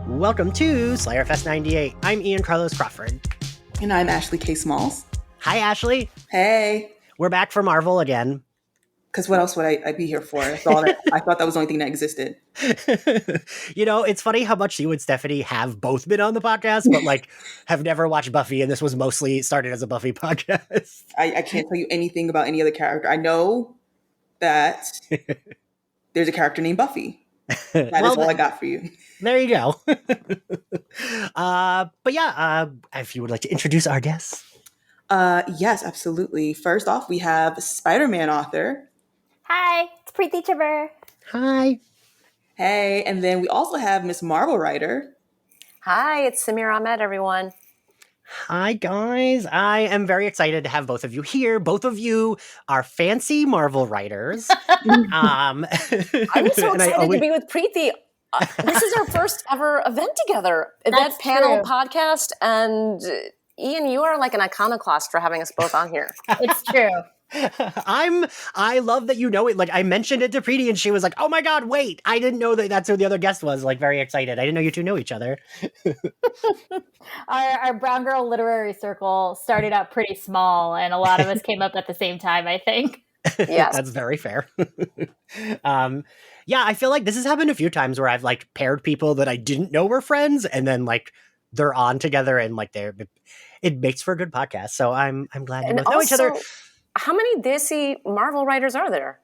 Welcome to Slayerfest 98. I'm Ian Carlos Crawford. And I'm Ashley K. Smalls. Hi, Ashley. Hey. We're back for Marvel again. Because what else would I be here for? I thought that was the only thing that existed. You know, it's funny how much you and Stephanie have both been on the podcast, but have never watched Buffy, and this was mostly started as a Buffy podcast. I can't tell you anything about any other character. I know that there's a character named Buffy. That is all I got for you. There you go. But yeah, if you would like to introduce our guests. Yes, absolutely. First off, we have Spider-Man author. Hi, it's Preeti Chhibber. Hi. Hey, and then we also have Miss Marvel writer. Hi, it's Samira Ahmed, everyone. Hi, guys. I am very excited to have both of you here. Both of you are fancy Marvel writers. I'm so excited to be with Preeti. This is our first ever event together. That panel podcast, and Ian, you are like an iconoclast for having us both on here. It's true. I love that you know it. I mentioned it to Preeti and she was like, oh my God, wait, I didn't know that's who the other guest was. Very excited. I didn't know you two know each other. Our Brown Girl Literary Circle started out pretty small and a lot of us came up at the same time, I think. Yes. That's very fair. Yeah, I feel like this has happened a few times where I've paired people that I didn't know were friends and then they're on together and it makes for a good podcast. So I'm glad you both know each other. How many DC Marvel writers are there?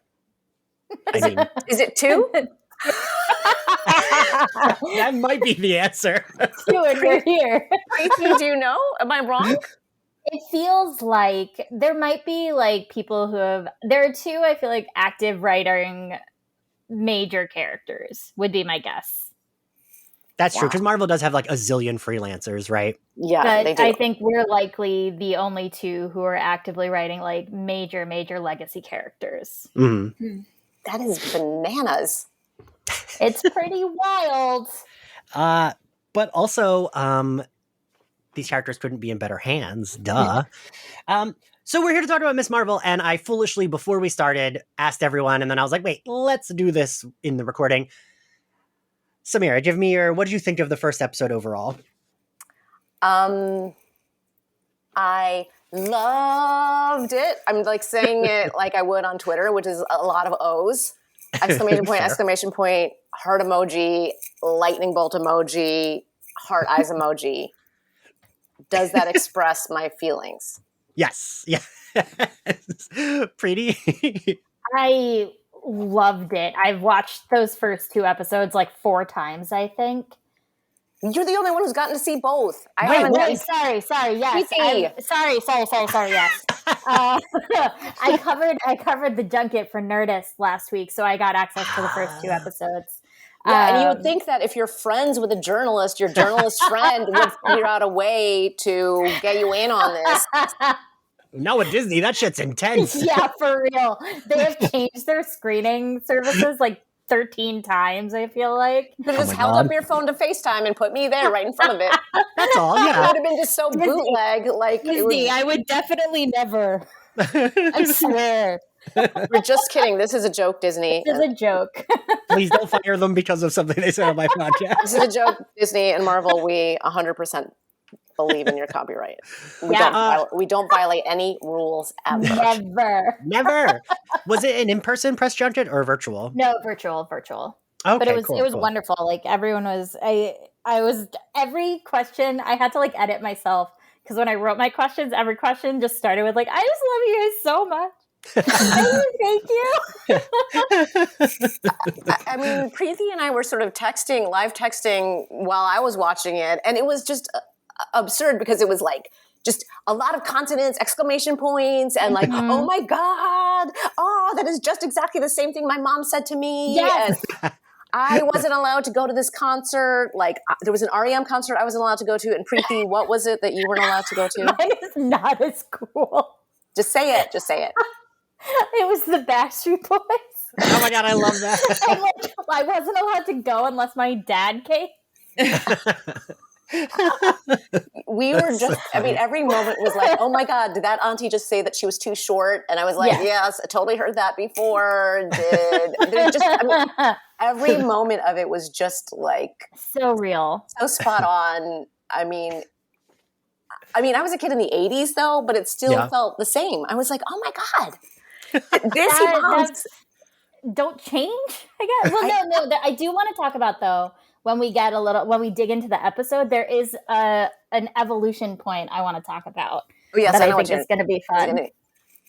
Is it 2? That might be the answer. 2 and we're here. Preeti, do you know? Am I wrong? It feels like there might be people who have. There are 2. I feel like active writing major characters would be my guess. That's true, because Marvel does have a zillion freelancers, right? Yeah, but they do. I think we're likely the only 2 who are actively writing major legacy characters. Mm-hmm. That is bananas. It's pretty wild. But also, these characters couldn't be in better hands. Duh. So we're here to talk about Miss Marvel, and I foolishly, before we started, asked everyone, and then I was like, wait, let's do this in the recording. Samira, give me what did you think of the first episode overall? I loved it. I'm saying it like I would on Twitter, which is a lot of O's. Exclamation point, exclamation point, heart emoji, lightning bolt emoji, heart eyes emoji. Does that express my feelings? Yes. Yeah. Preeti. I loved it. I've watched those first 2 episodes 4 times, I think. You're the only one who's gotten to see both. Sorry. Yes. Sorry. Yes. I covered the junket for Nerdist last week, so I got access to the first 2 episodes. Yeah, and you would think that if you're friends with a journalist, your journalist friend would figure out a way to get you in on this. No, at Disney, that shit's intense. Yeah, for real. They have changed their screening services 13 times, I feel like. You could have just held up your phone to FaceTime and put me there right in front of it. That's all, yeah. It would have been just so bootleg. Disney, I would definitely never. I swear. We're just kidding. This is a joke, Disney. This is a joke. Please don't fire them because of something they said on my podcast. This is a joke, Disney and Marvel. We 100% believe in your copyright. We don't violate any rules ever. Never. Was it an in-person press junket or virtual? No, virtual. Okay, but it was cool. wonderful. Everyone was. I was every question I had to edit myself because when I wrote my questions, every question just started with I just love you guys so much. Thank you. I mean, Preeti and I were sort of live texting while I was watching it, and it was just absurd because it was just a lot of consonants, exclamation points, and oh my God, oh, that is just exactly the same thing my mom said to me. Yes. And I wasn't allowed to go to this concert. There was an REM concert I wasn't allowed to go to, and Preeti, what was it that you weren't allowed to go to? Mine is not as cool. Just say it. It was the Backstreet Boys. Oh my God, I love that. I wasn't allowed to go unless my dad came. We were just, every moment was oh my God, did that auntie just say that she was too short? And I was yes, I totally heard that before. every moment of it was just like So real. so spot on. I mean, I was a kid in the 80s though, but it still felt the same. I was like, oh my God, this That's don't change, I guess. Well, no. I do want to talk about though, when we dig into the episode, there is an evolution point I want to talk about. Oh, yes, that I know think is going to be fun.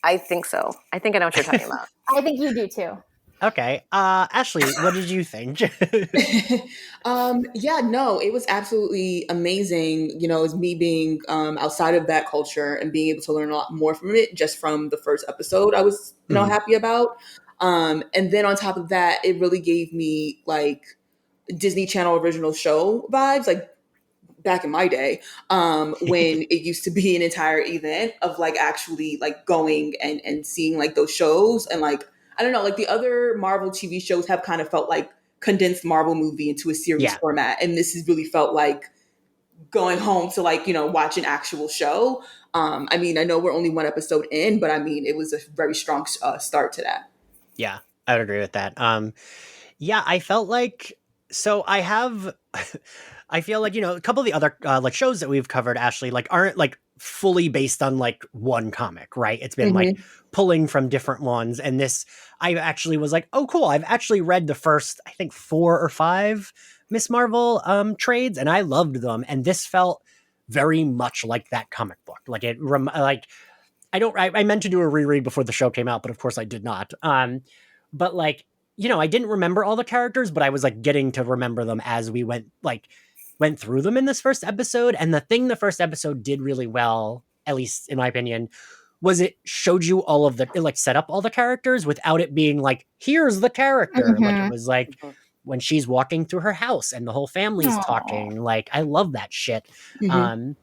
I think so. I think I know what you're talking about. I think you do too. Okay. Ashley, what did you think? It was absolutely amazing. As me being outside of that culture and being able to learn a lot more from it just from the first episode I was, happy about. And then on top of that, it really gave me like Disney Channel original show vibes, like back in my day, when it used to be an entire event of like actually like going and seeing like those shows. And like, I don't know, like the other Marvel TV shows have kind of felt like condensed Marvel movie into a series format. And this has really felt like going home to like, watch an actual show. I know we're only one episode in, but it was a very strong start to that. Yeah, I would agree with that. I felt like, so I feel like, a couple of the other like shows that we've covered, Ashley, like aren't like fully based on like one comic, right? It's been like pulling from different ones. And this, I actually was like, oh, cool. I've actually read the first, I think 4 or 5 Miss Marvel trades, and I loved them. And this felt very much like that comic book. Like I meant to do a reread before the show came out, but of course I did not. But like, I didn't remember all the characters, but I was like getting to remember them as we went through them in this first episode. And the thing the first episode did really well, at least in my opinion, was it showed you it like set up all the characters without it being like, here's the character. Like it was like when she's walking through her house and the whole family's talking, like, I love that shit. And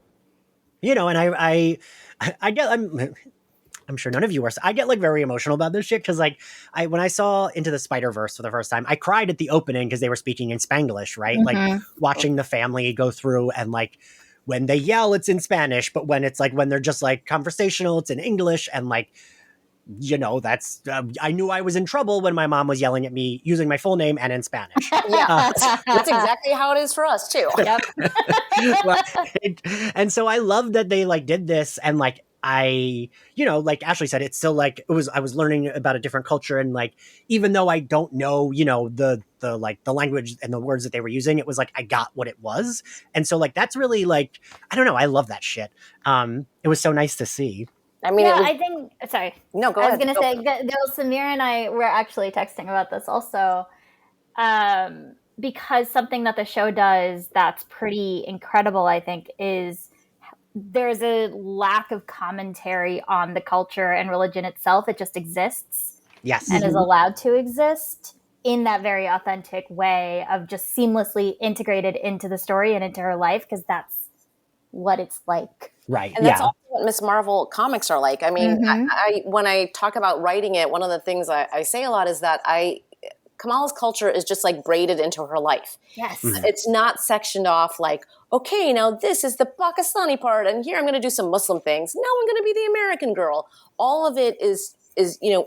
I'm sure none of you are. I get like very emotional about this shit because like when I saw Into the Spider-Verse for the first time, I cried at the opening because they were speaking in Spanglish, right? Like watching the family go through and like when they yell, it's in Spanish, but when it's like when they're just like conversational, it's in English. And like, that's I knew I was in trouble when my mom was yelling at me using my full name and in Spanish. That's exactly how it is for us too. Yep. And so I love that they like did this, and like I, like Ashley said, it's still like I was learning about a different culture, and like even though I don't know, the like the language and the words that they were using, it was like I got what it was. And so like that's really like, I don't know, I love that shit. It was so nice to see. I think, sorry. No, go ahead. I was going to say, Samira and I were actually texting about this also, because something that the show does that's pretty incredible, I think, is there's a lack of commentary on the culture and religion itself. It just exists. Yes. And is allowed to exist in that very authentic way of just seamlessly integrated into the story and into her life, because that's what it's like. Right. And that's also what Miss Marvel comics are like. I mean, I when I talk about writing it, one of the things I say a lot is that Kamala's culture is just like braided into her life. Yes. It's not sectioned off like, okay, now this is the Pakistani part, and here I'm going to do some Muslim things. Now I'm going to be the American girl. All of it is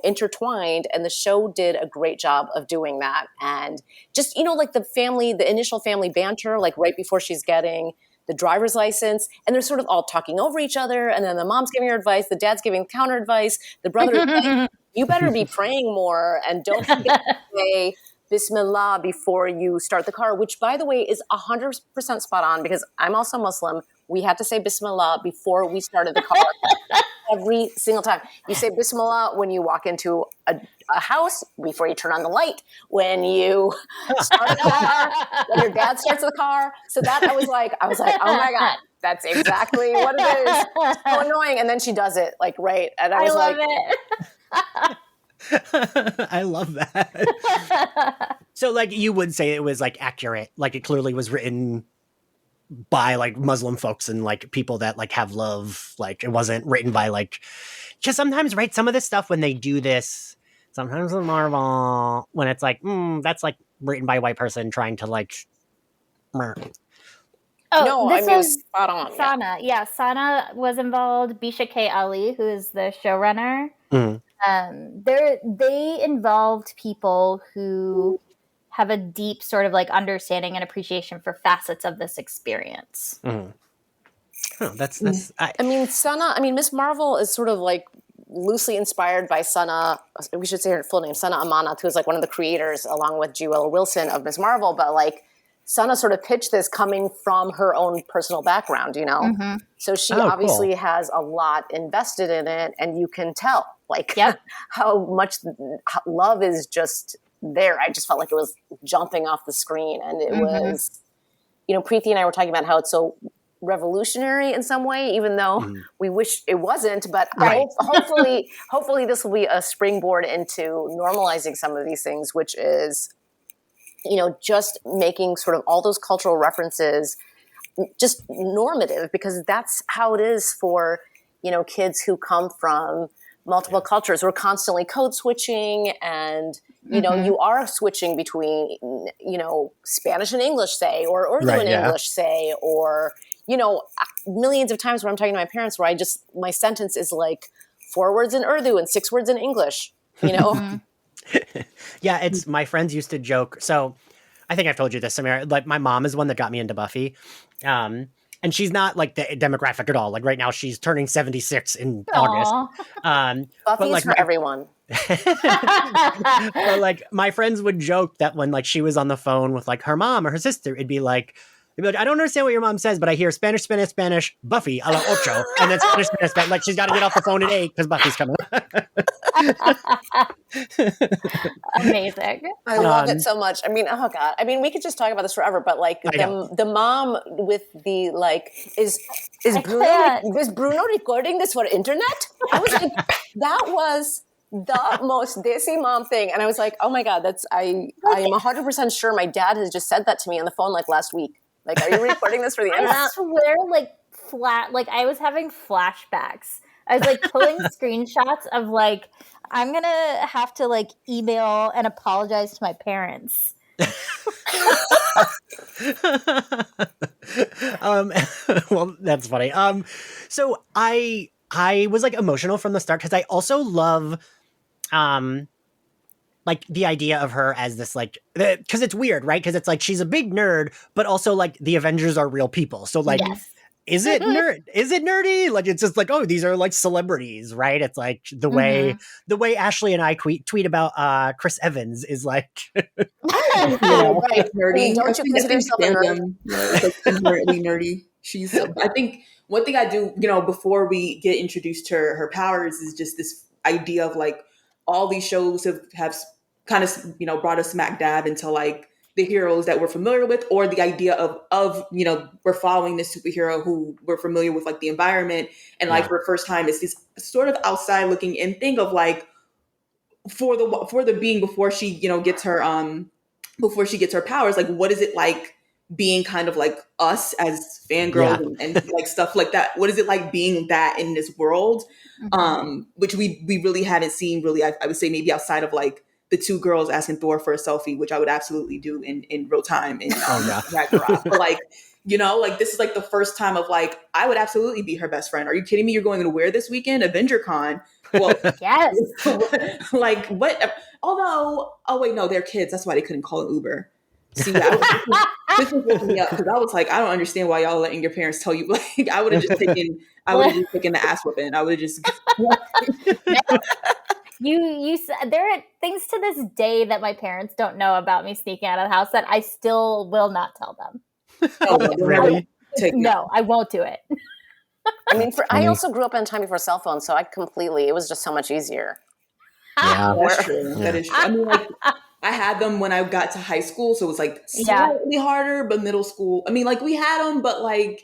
intertwined, and the show did a great job of doing that. And just, like the initial family banter, like right before she's getting the driver's license, and they're sort of all talking over each other, and then the mom's giving her advice, the dad's giving counter advice, the brother is like, you better be praying more, and don't forget to say Bismillah before you start the car, which, by the way, is 100% spot on, because I'm also Muslim. We had to say Bismillah before we started the car. Every single time. You say Bismillah when you walk into a house, before you turn on the light, when you start the car, when your dad starts the car. So that I was like, oh my God, that's exactly what it is. So annoying. And then she does it like, right. And I was love it. I love that. So like you would say it was like accurate, like it clearly was written by like Muslim folks and like people that like have love. Like it wasn't written by like, just sometimes, right, some of this stuff when they do this, sometimes in Marvel, when it's like, that's like written by a white person trying to like this it was spot on. Sana. Yeah, Sana was involved. Bisha K. Ali, who is the showrunner. They involved people who have a deep sort of like understanding and appreciation for facets of this experience. Mm. Oh, that's. I mean, Miss Marvel is sort of like loosely inspired by Sana. We should say her full name, Sana Amanat, who is like one of the creators, along with Jewel Wilson, of Miss Marvel. But like Sana sort of pitched this coming from her own personal background, you know. Mm-hmm. So she obviously has a lot invested in it, and you can tell like how much love is just there. I just felt like it was jumping off the screen, and it was, you know, Preeti and I were talking about how it's so revolutionary in some way, even though we wish it wasn't. But hopefully this will be a springboard into normalizing some of these things, which is, you know, just making sort of all those cultural references just normative, because that's how it is for, you know, kids who come from multiple cultures. We're constantly code switching, and you know, you are switching between, you know, Spanish and English, say, or Urdu and English, say, or, you know, millions of times when I'm talking to my parents where my sentence is like 4 words in Urdu and 6 words in English, you know? Yeah, it's, my friends used to joke. So I think I've told you this, Samira, like my mom is one that got me into Buffy. And she's not like the demographic at all. Like right now she's turning 76 in August. Buffy is for everyone. But like my friends would joke that when like she was on the phone with like her mom or her sister, it'd be like, I don't understand what your mom says, but I hear Spanish, Spanish, Spanish, Buffy a la ocho, and then Spanish, Spanish, Spanish. Like she's got to get off the phone at 8 because Buffy's coming. Amazing. I love it so much. I mean, oh God. I mean, we could just talk about this forever, but like the mom with the like, is Bruno recording this for internet? I was like, that was the most desi mom thing. And I was like, oh my God, I am 100% sure my dad has just said that to me on the phone like last week. Like, are you recording this for the internet? I swear, like I was having flashbacks. I was like pulling screenshots of like, I'm gonna have to like email and apologize to my parents. Well, that's funny. So I was like emotional from the start because I also love like the idea of her as this like, because it's weird, right? Because it's like she's a big nerd, but also like the Avengers are real people. So like, is it nerdy? Like it's just like, oh, these are like celebrities, right? It's like the way Ashley and I tweet about Chris Evans is like, right? Nerdy. Don't you consider yourself a nerd? It's like inherently nerdy. She's. I think one thing I do, you know, before we get introduced to her powers is just this idea of like all these shows have kind of, you know, brought us smack dab into like the heroes that we're familiar with, or the idea of, you know, we're following this superhero who we're familiar with, like the environment. And like for the first time, it's this sort of outside looking in thing of like, for the being before she, you know, gets her powers, like, what is it like being kind of like us as fangirls and like stuff like that? What is it like being that in this world? Which we really haven't seen really, I would say maybe outside of like the 2 girls asking Thor for a selfie, which I would absolutely do in real time in Ragnarok. But like, you know, like this is like the first time of like, I would absolutely be her best friend. Are you kidding me? You're going to wear this weekend? Avenger Con. Well, yes. Like what? Although, oh wait, no, they're kids. That's why they couldn't call an Uber. See, this was waking me up because I was like, I don't understand why y'all letting your parents tell you. Like, I would have just taken the ass whipping. I would have just. You there are things to this day that my parents don't know about me sneaking out of the house that I still will not tell them. Oh, really? No, I won't do it. I mean, I also grew up in a time before cell phones, so it was just so much easier. Yeah, that's true. That is true. I mean, like, I had them when I got to high school, so it was like slightly harder, but middle school, I mean, like we had them, but like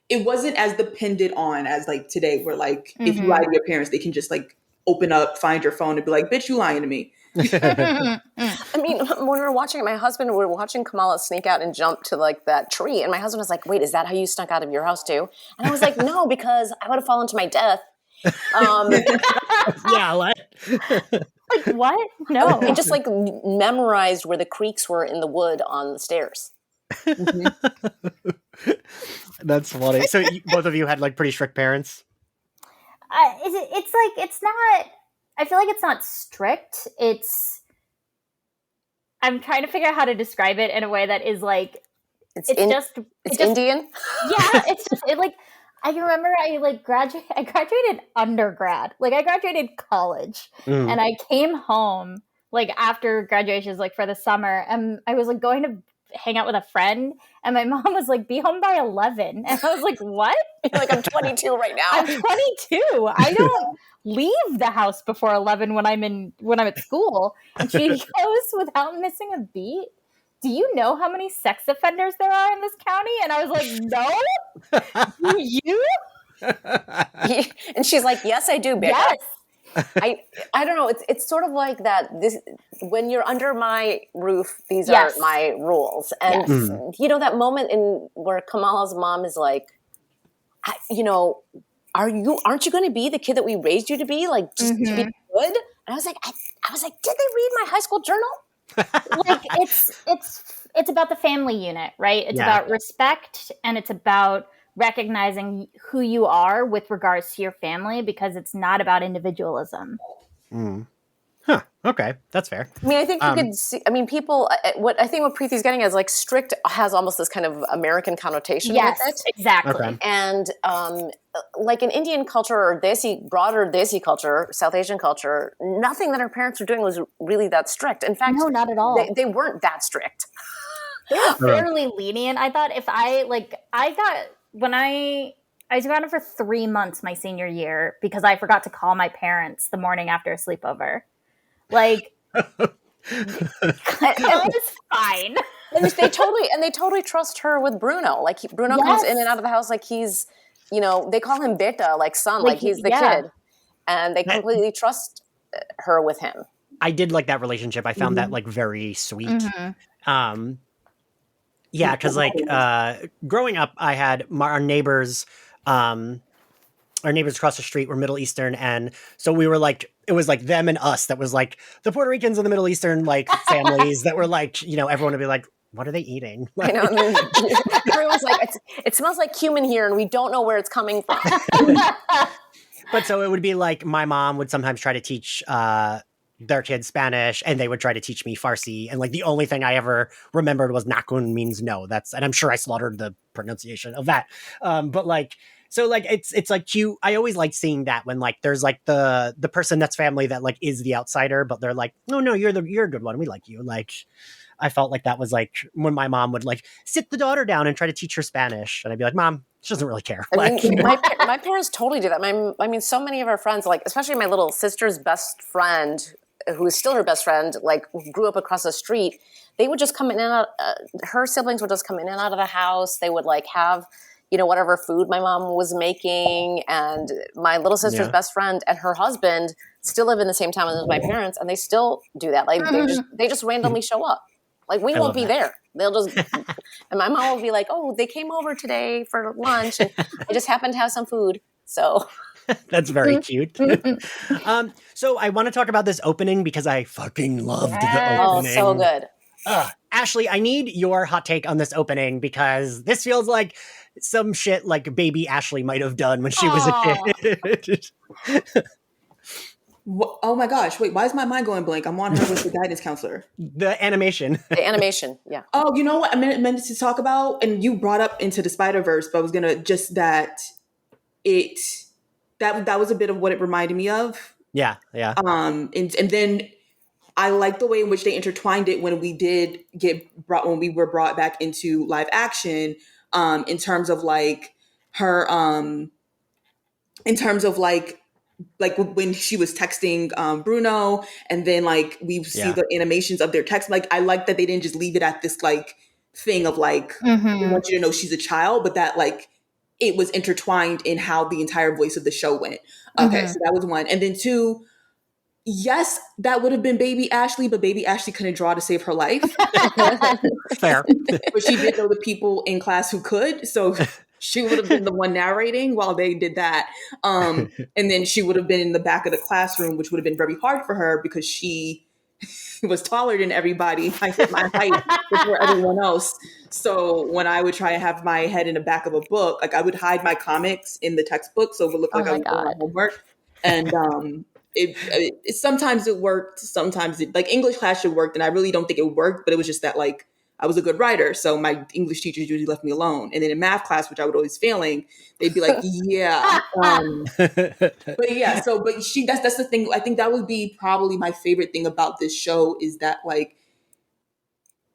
it wasn't as dependent on as like today, where like if you lie to your parents, they can just like open up, find your phone, and be like, "Bitch, you lying to me." I mean, when we were watching it, we were watching Kamala sneak out and jump to like that tree, and my husband was like, "Wait, is that how you snuck out of your house too?" And I was like, "No, because I would have fallen to my death." Like what? No, I just like memorized where the creaks were in the wood on the stairs. That's funny. So both of you had like pretty strict parents? It's like, it's not, I feel like it's not strict. I'm trying to figure out how to describe it in a way that is like It's just Indian. Yeah, it's just like I remember I graduated undergrad. Like I graduated college and I came home like after graduation like for the summer and I was like going to hang out with a friend and my mom was like be home by 11 and I was like what? You're like I'm 22 right now. I'm 22. I don't leave the house before 11 when I'm at school. And she goes without missing a beat. Do you know how many sex offenders there are in this county? And I was like, no. Do you? And she's like, yes, I do, bitch. Yes. I don't know. It's sort of like that. This when you're under my roof, these are my rules. And you know that moment in where Kamala's mom is like, aren't you going to be the kid that we raised you to be? Like just to be good. And I was like, did they read my high school journal? Like it's about the family unit, right? It's about respect and it's about recognizing who you are with regards to your family because it's not about individualism. Huh. Okay, that's fair. I mean, I think you could see. I mean, people. What Preeti's getting is like strict has almost this kind of American connotation with it. Exactly. Okay. And like in Indian culture or broader Desi culture, South Asian culture, nothing that our parents were doing was really that strict. In fact, no, not at all. They weren't that strict. They were fairly lenient. I thought if I was gone for 3 months my senior year because I forgot to call my parents the morning after a sleepover. Like, it was fine. And they totally trust her with Bruno. Like Bruno comes in and out of the house like he's, they call him Beta, like son, like he's the kid, and they completely trust her with him. I did like that relationship. I found that like very sweet. Yeah, because like growing up, I had our neighbors across the street were Middle Eastern, and so we were like, it was like them and us. That was like the Puerto Ricans and the Middle Eastern like families that were like, everyone would be like, what are they eating? I know. Everyone's like, it smells like cumin here, and we don't know where it's coming from. But so it would be like my mom would sometimes try to teach their kids Spanish, and they would try to teach me Farsi. And like the only thing I ever remembered was nakun means no. And I'm sure I slaughtered the pronunciation of that. But like, so like it's like cute. I always like seeing that when like there's like the person that's family that like is the outsider, but they're like, no, you're a good one. We like you. Like I felt like that was like when my mom would like sit the daughter down and try to teach her Spanish, and I'd be like, Mom, she doesn't really care. I mean, my parents totally do that. I mean, so many of our friends, like especially my little sister's best friend, who is still her best friend, like grew up across the street. They would just come in and out. Her siblings would just come in and out of the house. They would like have, whatever food my mom was making. And my little sister's best friend and her husband still live in the same town as my parents, and they still do that. Like they just randomly show up. Like we won't be there. They'll just, and my mom will be like, "Oh, they came over today for lunch, and I just happened to have some food." So. That's very cute. So I want to talk about this opening because I fucking loved the opening. Oh, so good. Ashley, I need your hot take on this opening because this feels like some shit like baby Ashley might have done when she was a kid. Oh my gosh. Wait, why is my mind going blank? I'm on her with the guidance counselor. The animation. Yeah. Oh, you know what I meant to talk about? And you brought up Into the Spider-Verse, but I was going to just that was a bit of what it reminded me of. Yeah. And then I like the way in which they intertwined it when we were brought back into live action, in terms of like her, in terms of like when she was texting Bruno, and then like we see the animations of their text. Like I like that they didn't just leave it at this like thing of like, we want you to know she's a child, but that like it was intertwined in how the entire voice of the show went. Okay, so that was one. And then two, yes, that would have been baby Ashley, but baby Ashley couldn't draw to save her life. Fair. But she did know the people in class who could. So she would have been the one narrating while they did that. And then she would have been in the back of the classroom, which would have been very hard for her because she was taller than everybody. I hit my height before everyone else. So when I would try to have my head in the back of a book, like I would hide my comics in the textbook so it would look like I was doing my homework. And sometimes it worked, sometimes it, like English class should work, and I really don't think it worked, but it was just that like I was a good writer, so my English teachers usually left me alone. And then in math class, which I would always failing, they'd be like, yeah. But yeah, but that's the thing. I think that would be probably my favorite thing about this show is that like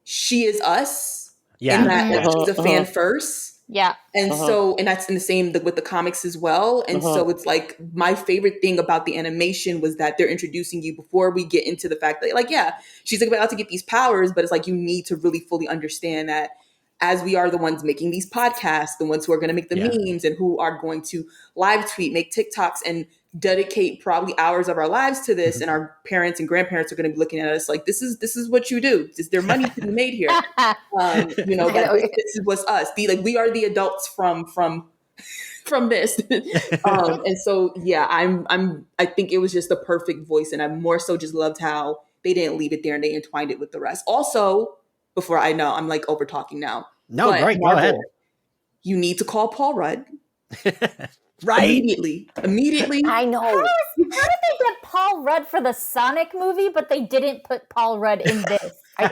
she is us. Yeah. In that like, she's a fan first. Yeah. And so, and that's in the same with the comics as well. And so it's like my favorite thing about the animation was that they're introducing you before we get into the fact that like, yeah, she's like about to get these powers, but it's like you need to really fully understand that as we are the ones making these podcasts, the ones who are going to make the memes and who are going to live tweet, make TikToks and dedicate probably hours of our lives to this. And our parents and grandparents are going to be looking at us like, this is what you do. Is there money to be made here? You know, that this was us. We are the adults from this. And so, yeah, I think it was just the perfect voice. And I more so just loved how they didn't leave it there and they entwined it with the rest. Also, before I know, I'm like over talking now. No, great. Go ahead. You need to call Paul Rudd. Right. Immediately. I know. How did they get Paul Rudd for the Sonic movie, but they didn't put Paul Rudd in this? I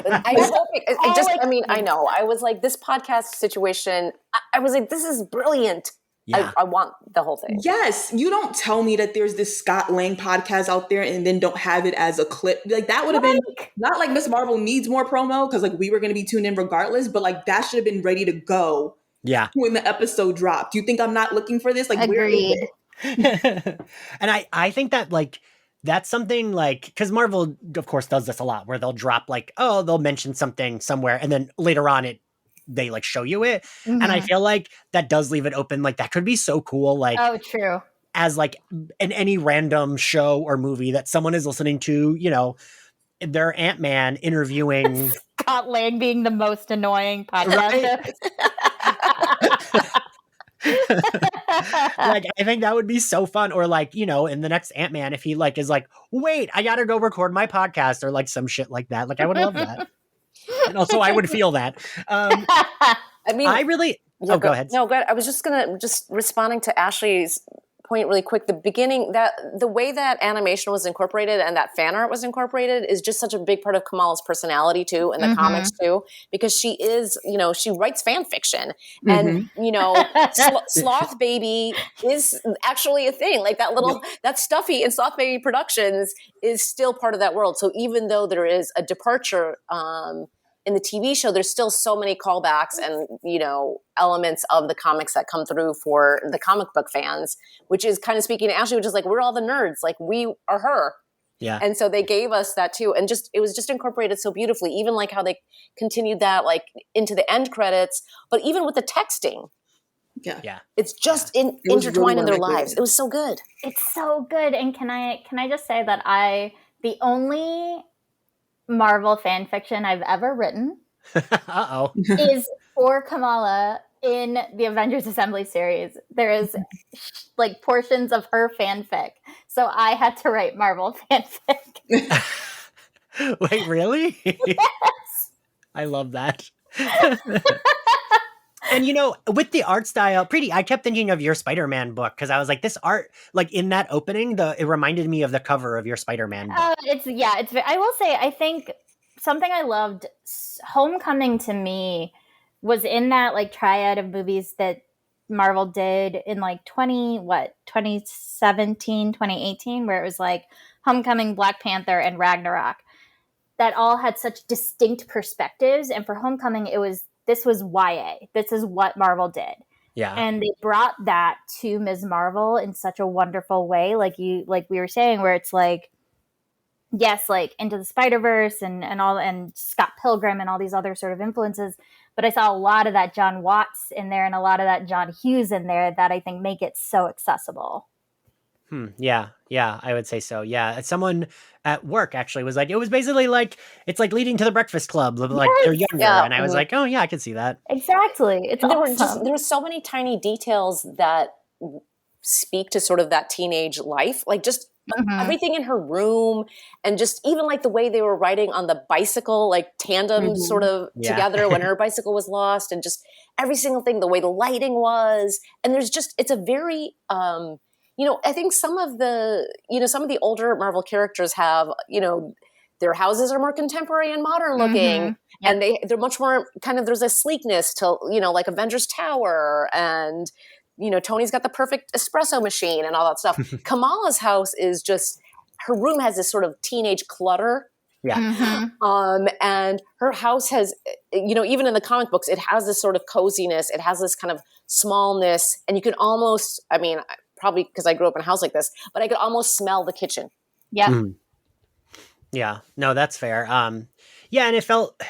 know. I was like, this podcast situation, I was like, this is brilliant. Yeah. I want the whole thing. Yes. You don't tell me that there's this Scott Lang podcast out there and then don't have it as a clip. Like that would have been not like Miss Marvel needs more promo because like we were going to be tuned in regardless, but like that should have been ready to go. Yeah. When the episode dropped. Do you think I'm not looking for this? Like, agreed. Where is it? And I think that like that's something like because Marvel of course does this a lot where they'll drop like, oh, they'll mention something somewhere and then later on they like show you it. And I feel like that does leave it open. Like that could be so cool. Like, oh, true. As like in any random show or movie that someone is listening to, you know, their Ant-Man interviewing Scott Lang being the most annoying podcaster. Right? Like I think that would be so fun. Or like, you know, in the next Ant-Man, if he like is like, wait, I gotta go record my podcast or like some shit like that. Like I would love that. And also I would feel that. I mean, I really go ahead. No, go ahead. I was just responding to Ashley's point really quick. The beginning, that the way that animation was incorporated and that fan art was incorporated is just such a big part of Kamala's personality too, in the comics too, because she is, you know, she writes fan fiction and, you know, Sloth Baby is actually a thing. Like that Stuffy in Sloth Baby Productions is still part of that world. So even though there is a departure, in the TV show, there's still so many callbacks and, you know, elements of the comics that come through for the comic book fans, which is kind of speaking to Ashley, which is like, we're all the nerds. Like we are her. Yeah. And so they gave us that too. And it was just incorporated so beautifully, even like how they continued that like into the end credits, but even with the texting. Yeah. It's just intertwined in their lives. It was so good. It's so good. And can I just say that the only Marvel fan fiction I've ever written is for Kamala in the Avengers Assembly series. There is like portions of her fanfic. So I had to write Marvel fanfic. Wait, really? Yes. I love that. And, you know, with the art style, Preeti, I kept thinking of your Spider-Man book because I was like, this art, like in that opening, it reminded me of the cover of your Spider-Man book. I will say, I think something I loved, Homecoming to me was in that like triad of movies that Marvel did in like 2017, 2018, where it was like Homecoming, Black Panther, and Ragnarok that all had such distinct perspectives. And for Homecoming, this was YA. This is what Marvel did. Yeah. And they brought that to Ms. Marvel in such a wonderful way. Like we were saying, where it's like, yes, like Into the Spider-Verse and Scott Pilgrim and all these other sort of influences. But I saw a lot of that John Watts in there and a lot of that John Hughes in there that I think make it so accessible. Yeah, I would say so. Yeah, someone at work actually was like, it was basically like, it's like leading to the Breakfast Club, like they're younger. Yeah. And I was like, oh yeah, I can see that. Exactly. It's awesome. There were so many tiny details that speak to sort of that teenage life, like just everything in her room and just even like the way they were riding on the bicycle, like tandem sort of together when her bicycle was lost and just every single thing, the way the lighting was. And there's just, it's a very, I think some of the older Marvel characters have, their houses are more contemporary and modern looking, and they're much more kind of, there's a sleekness to, like Avengers Tower, and, Tony's got the perfect espresso machine and all that stuff. Kamala's house is just, her room has this sort of teenage clutter. Yeah. And her house has, even in the comic books, it has this sort of coziness. It has this kind of smallness, and you can almost, I mean, probably because I grew up in a house like this, but I could almost smell the kitchen. Yeah. Yeah, no, that's fair. Yeah, and it felt,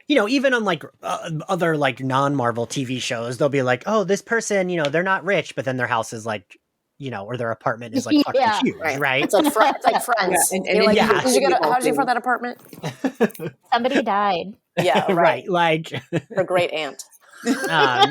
even on like other like non-Marvel TV shows, they'll be like, oh, this person, they're not rich, but then their house is like, or their apartment is like fucking huge, right? It's like, Friends. Yeah, like, yeah. how did you afford that apartment? Somebody died. Yeah, right. Like her great aunt. I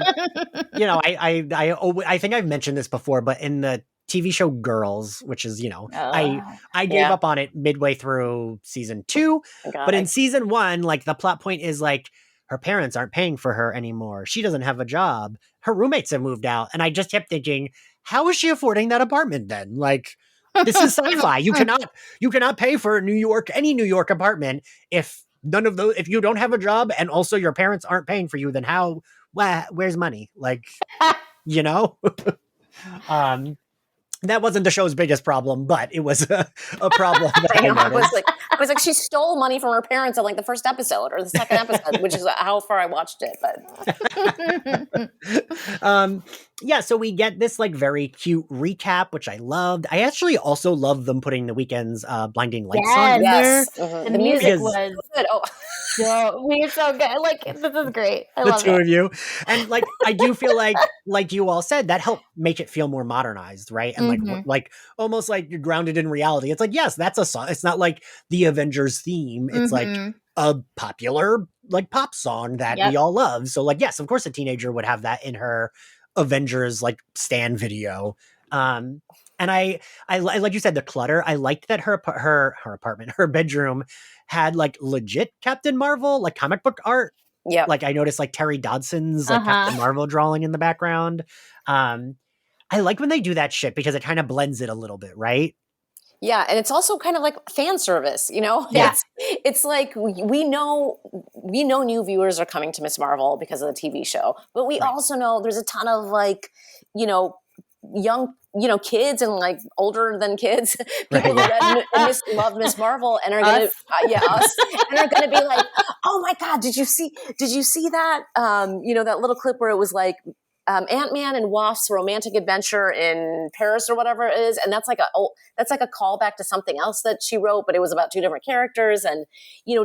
think I've mentioned this before, but in the TV show Girls, which is, I gave up on it midway through season 2, but in season 1, like the plot point is like her parents aren't paying for her anymore. She doesn't have a job. Her roommates have moved out. And I just kept thinking, how is she affording that apartment then? Like, this is sci-fi. You cannot pay for any New York apartment if you don't have a job and also your parents aren't paying for you, then where's money? Like, that wasn't the show's biggest problem, but it was a problem. I was like, she stole money from her parents in like the first episode or the second episode, which is how far I watched it. But yeah, so we get this like very cute recap, which I loved. I actually also loved them putting the Weeknd's Blinding Lights song in there. The music was good. We're so good. Like, this is great. I love it. The two of you. And like, I do feel like you all said, that helped make it feel more modernized, right? And like almost like you're grounded in reality. It's like, yes, that's a song. It's not like the Avengers theme. It's like a popular like pop song that we all love. So like, yes, of course a teenager would have that in her Avengers like stan video. And I like you said, the clutter. I liked that her apartment, her bedroom had like legit Captain Marvel, like comic book art. Yeah. Like I noticed like Terry Dodson's like Captain Marvel drawing in the background. I like when they do that shit because it kind of blends it a little bit, right? Yeah, and it's also kind of like fan service, Yeah. It's like we know new viewers are coming to Miss Marvel because of the TV show, but we also know there's a ton of like, young, kids and like older than kids, people who read and love Miss Marvel and are going to, us, and are going to be like, oh my God, did you see that, that little clip where it was like, Ant-Man and Wasp's romantic adventure in Paris or whatever it is, and that's like a callback to something else that she wrote, but it was about two different characters, and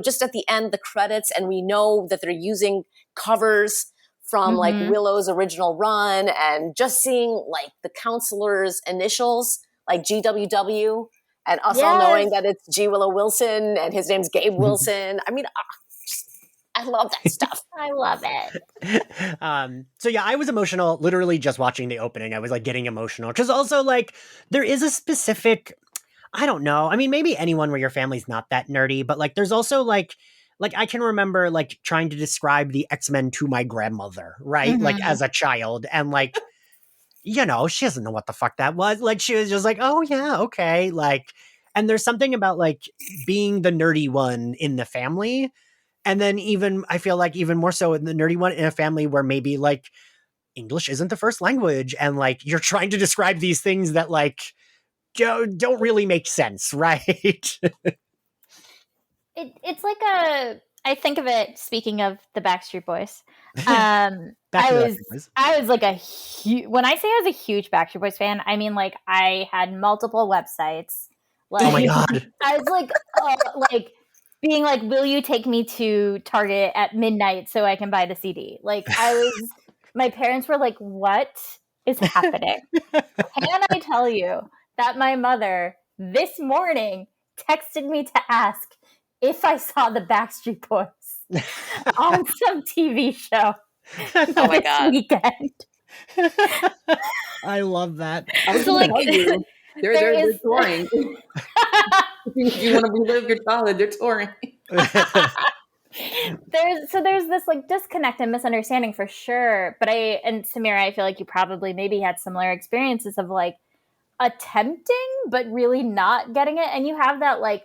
just at the end the credits, and we know that they're using covers from like Willow's original run, and just seeing like the counselor's initials like GWW, and us all knowing that it's G. Willow Wilson and his name's Gabe Wilson. I mean, I love that stuff. I love it. So yeah, I was emotional literally just watching the opening. I was like getting emotional because also like there is a specific, I don't know. I mean, maybe anyone where your family's not that nerdy, but like there's also like I can remember like trying to describe the X-Men to my grandmother, right? Like as a child, and like, she doesn't know what the fuck that was. Like she was just like, oh yeah, okay. Like, and there's something about like being the nerdy one in the family. And then I feel like even more so in the nerdy one in a family where maybe like English isn't the first language. And like, you're trying to describe these things that like don't really make sense. Right. It's like I think of it, speaking of the Backstreet Boys. I was like when I say I was a huge Backstreet Boys fan, I mean, like I had multiple websites. Like, oh my God. I was like, being like, will you take me to Target at midnight so I can buy the CD? Like my parents were like, what is happening? Can I tell you that my mother this morning texted me to ask if I saw the Backstreet Boys on some TV show oh my God. weekend. I love that. I was like, they're touring. If you want to relive your childhood, they're touring. There's this like disconnect and misunderstanding for sure. But and Samira, I feel like you probably maybe had similar experiences of like, attempting but really not getting it. And you have that like,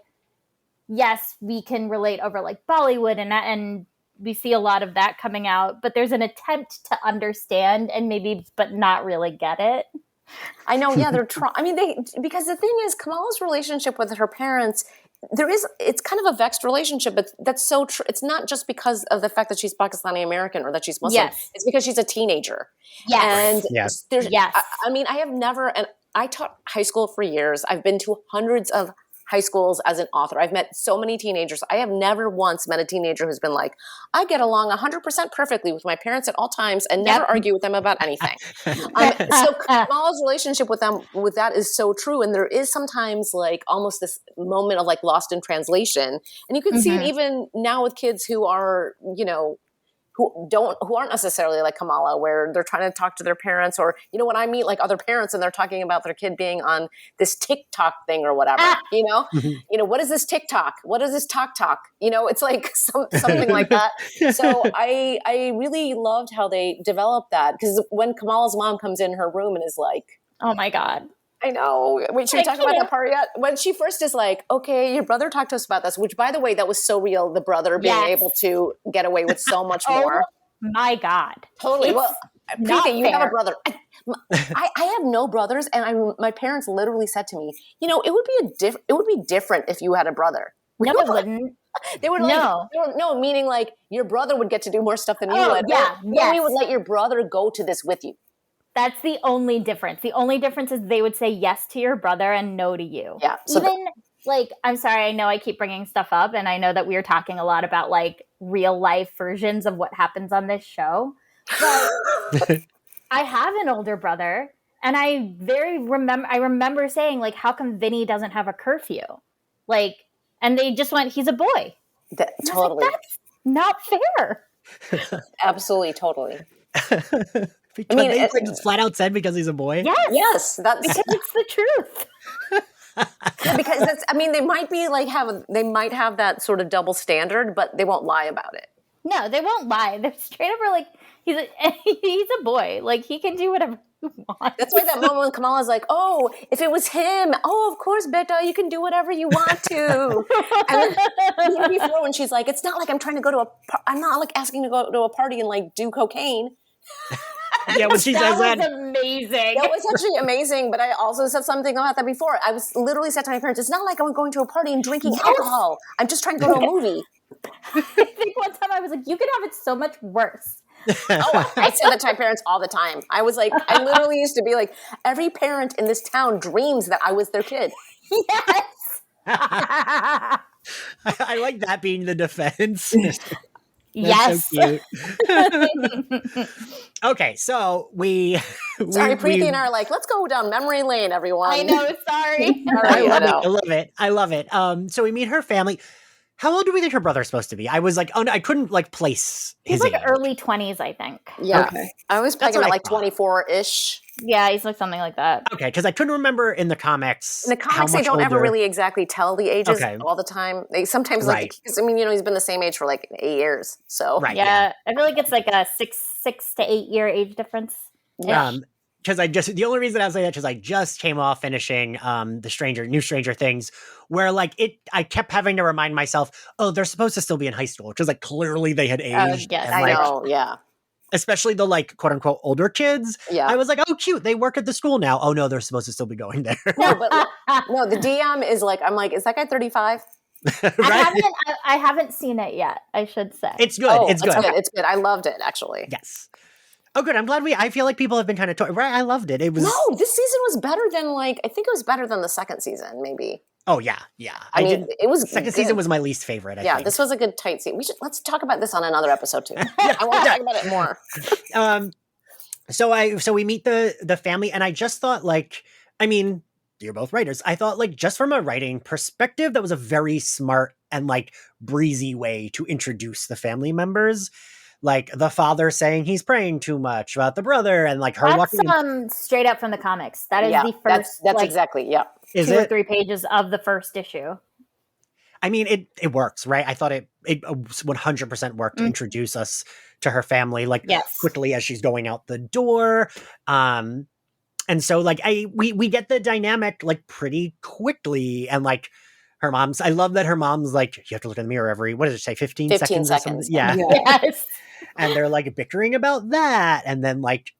yes, we can relate over like Bollywood and we see a lot of that coming out, but there's an attempt to understand and maybe but not really get it. I know, yeah, they're trying. I mean, because the thing is, Kamala's relationship with her parents, it's kind of a vexed relationship, but that's so true. It's not just because of the fact that she's Pakistani American or that she's Muslim. Yes. It's because she's a teenager. Yes. And Yes. I mean, I have never, and I taught high school for years. I've been to hundreds of high schools as an author. I've met so many teenagers. I have never once met a teenager who's been like, I get along 100% perfectly with my parents at all times and never argue with them about anything. So Kamala's relationship with them, with that is so true. And there is sometimes like almost this moment of like lost in translation. And you can see it even now with kids who are, you know, who aren't necessarily like Kamala, where they're trying to talk to their parents, or, you know, when I meet like other parents and they're talking about their kid being on this TikTok thing or whatever, you know, what is this TikTok? What is this talk? You know, it's like something like that. So I really loved how they developed that, because when Kamala's mom comes in her room and is like, oh my God. I know. Wait, should we talk about that part yet? When she first is like, okay, your brother talked to us about this, which, by the way, that was so real. The brother being able to get away with so much more. My God. Totally. Well, Preeti, you have a brother. I have no brothers, and my parents literally said to me, you know, it would be different if you had a brother. No, it wouldn't. They would no, meaning like your brother would get to do more stuff than you would. Yeah, yes. We would let your brother go to this with you. That's the only difference. The only difference is they would say yes to your brother and no to you. Yeah. So even like, I'm sorry, I know I keep bringing stuff up, and I know that we are talking a lot about like real life versions of what happens on this show. But I have an older brother, and I remember saying like, how come Vinny doesn't have a curfew? Like, and they just went, he's a boy. Totally. Like, that's not fair. Absolutely, totally. Because they just flat out said because he's a boy. Yes, that's because it's the truth. Because that's, I mean, they might have that sort of double standard, but they won't lie about it. No, they won't lie. They're straight up like, he's a boy. Like, he can do whatever he wants. That's why that moment when Kamala's like, oh, if it was him, oh, of course, Beta, you can do whatever you want to. And then even before, when she's like, it's not like I'm trying to go to I'm not like asking to go to a party and like do cocaine. Yeah, when she says that. That was amazing. That was actually amazing, but I also said something about that before. I was literally said to my parents, it's not like I'm going to a party and drinking alcohol. I'm just trying to go to a movie. I think one time I was like, you could have it so much worse. Oh, I said that to my parents all the time. I was like, I literally used to be like, every parent in this town dreams that I was their kid. Yes. I like that being the defense. Yes. So cute. Okay, so Sorry, Preeti and I are like, let's go down memory lane, everyone. I know, sorry. I love it. So we meet her family. How old do we think her brother's supposed to be? I was like, oh no, I couldn't like place his He's like age. early 20s, I think. Yeah. Okay. I was pegging at like 24-ish. Yeah, he's like something like that. Okay, because I couldn't remember in the comics. In the comics, they don't ever really exactly tell the ages all the time. They sometimes like, because I mean, you know, he's been the same age for like 8 years. So yeah, I feel like it's like a 6 to 8 year age difference. Because the only reason I was saying that because I just came off finishing New Stranger Things, where like I kept having to remind myself, oh, they're supposed to still be in high school, because like clearly they had aged. Yes, I know, yeah. Especially the like quote unquote older kids. Yeah. I was like, oh, cute. They work at the school now. Oh no, they're supposed to still be going there. No, but no, the DM is like, I'm like, is that guy 35? Right? I haven't seen it yet, I should say. It's good. It's good. It's good. I loved it, actually. Yes. Oh, good. I'm glad I feel like people have been kind of right. I loved it. It was no. This season was better than I think it was better than the second season, maybe. Oh yeah. I mean, it was second season was my least favorite. I think. This was a good tight season. Let's talk about this on another episode too. I want to talk about it more. So we meet the family, and I just thought like, I mean, you're both writers. I thought like just from a writing perspective, that was a very smart and like breezy way to introduce the family members. Like the father saying he's praying too much about the brother, and like her walking. That's straight up from the comics. That is the first. That's exactly Two or 3 pages of the first issue. I mean, it works, right? I thought it 100% worked to introduce us to her family, like quickly as she's going out the door. And And so like we get the dynamic like pretty quickly, and like her mom's, I love that her mom's like, you have to look in the mirror every, what does it say, 15 15 seconds or something? seconds. Yeah. Yes. And they're like bickering about that. And then like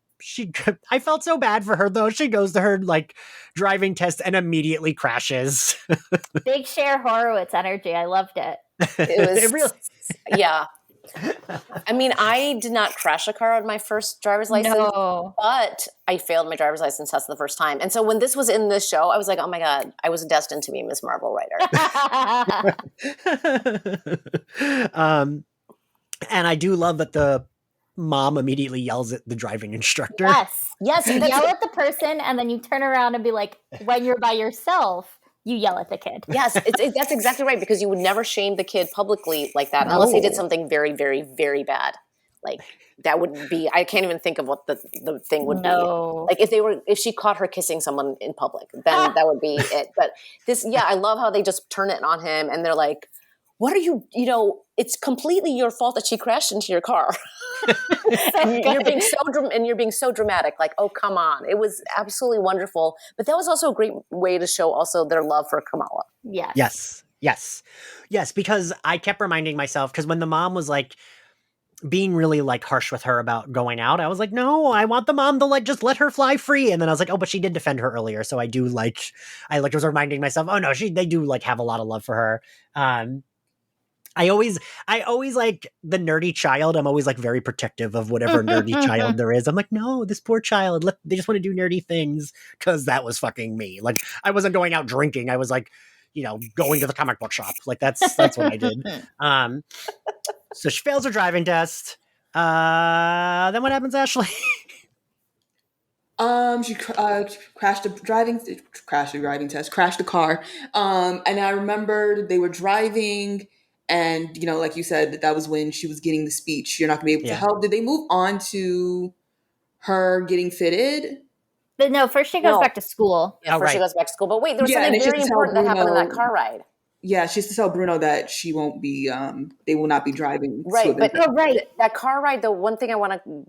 I felt so bad for her though. She goes to her like driving test and immediately crashes. Big Cher Horowitz energy. I loved it. It was really, yeah. I mean, I did not crash a car on my first driver's license, No. but I failed my driver's license test the first time. And so when this was in this show, I was like, oh my God, I was destined to be Miss Marvel writer. And I do love that the mom immediately yells at the driving instructor. Yes. You yell at the person, and then you turn around and be like, when you're by yourself, you yell at the kid. Yes, that's exactly right, because you would never shame the kid publicly like that unless they did something very, very, very bad. Like that would be, I can't even think of what the thing would be. Like if she caught her kissing someone in public, then that would be it. But this, I love how they just turn it on him, and they're like, what are you, it's completely your fault that she crashed into your car. You're being so dramatic. Like, oh, come on. It was absolutely wonderful. But that was also a great way to show also their love for Kamala. Yes. Because I kept reminding myself, because when the mom was like being really like harsh with her about going out, I was like, no, I want the mom to like just let her fly free. And then I was like, oh, but she did defend her earlier. So I was reminding myself, oh no, they do like have a lot of love for her. I always like the nerdy child. I'm always like very protective of whatever nerdy child there is. I'm like, no, this poor child, they just want to do nerdy things, because that was fucking me. Like I wasn't going out drinking. I was like, going to the comic book shop. Like that's what I did. So she fails her driving test. Then what happens, Ashley? She crashed the driving test, crashed the car. And I remember they were driving, and like you said, that was when she was getting the speech. You're not gonna be able to help. Did they move on to her getting fitted? But no, first she goes back to school. Yeah, first she goes back to school. But wait, there was something very important that happened in that car ride. Yeah, she has to tell Bruno that she won't be, they will not be driving. Right, but that car ride, the one thing I want to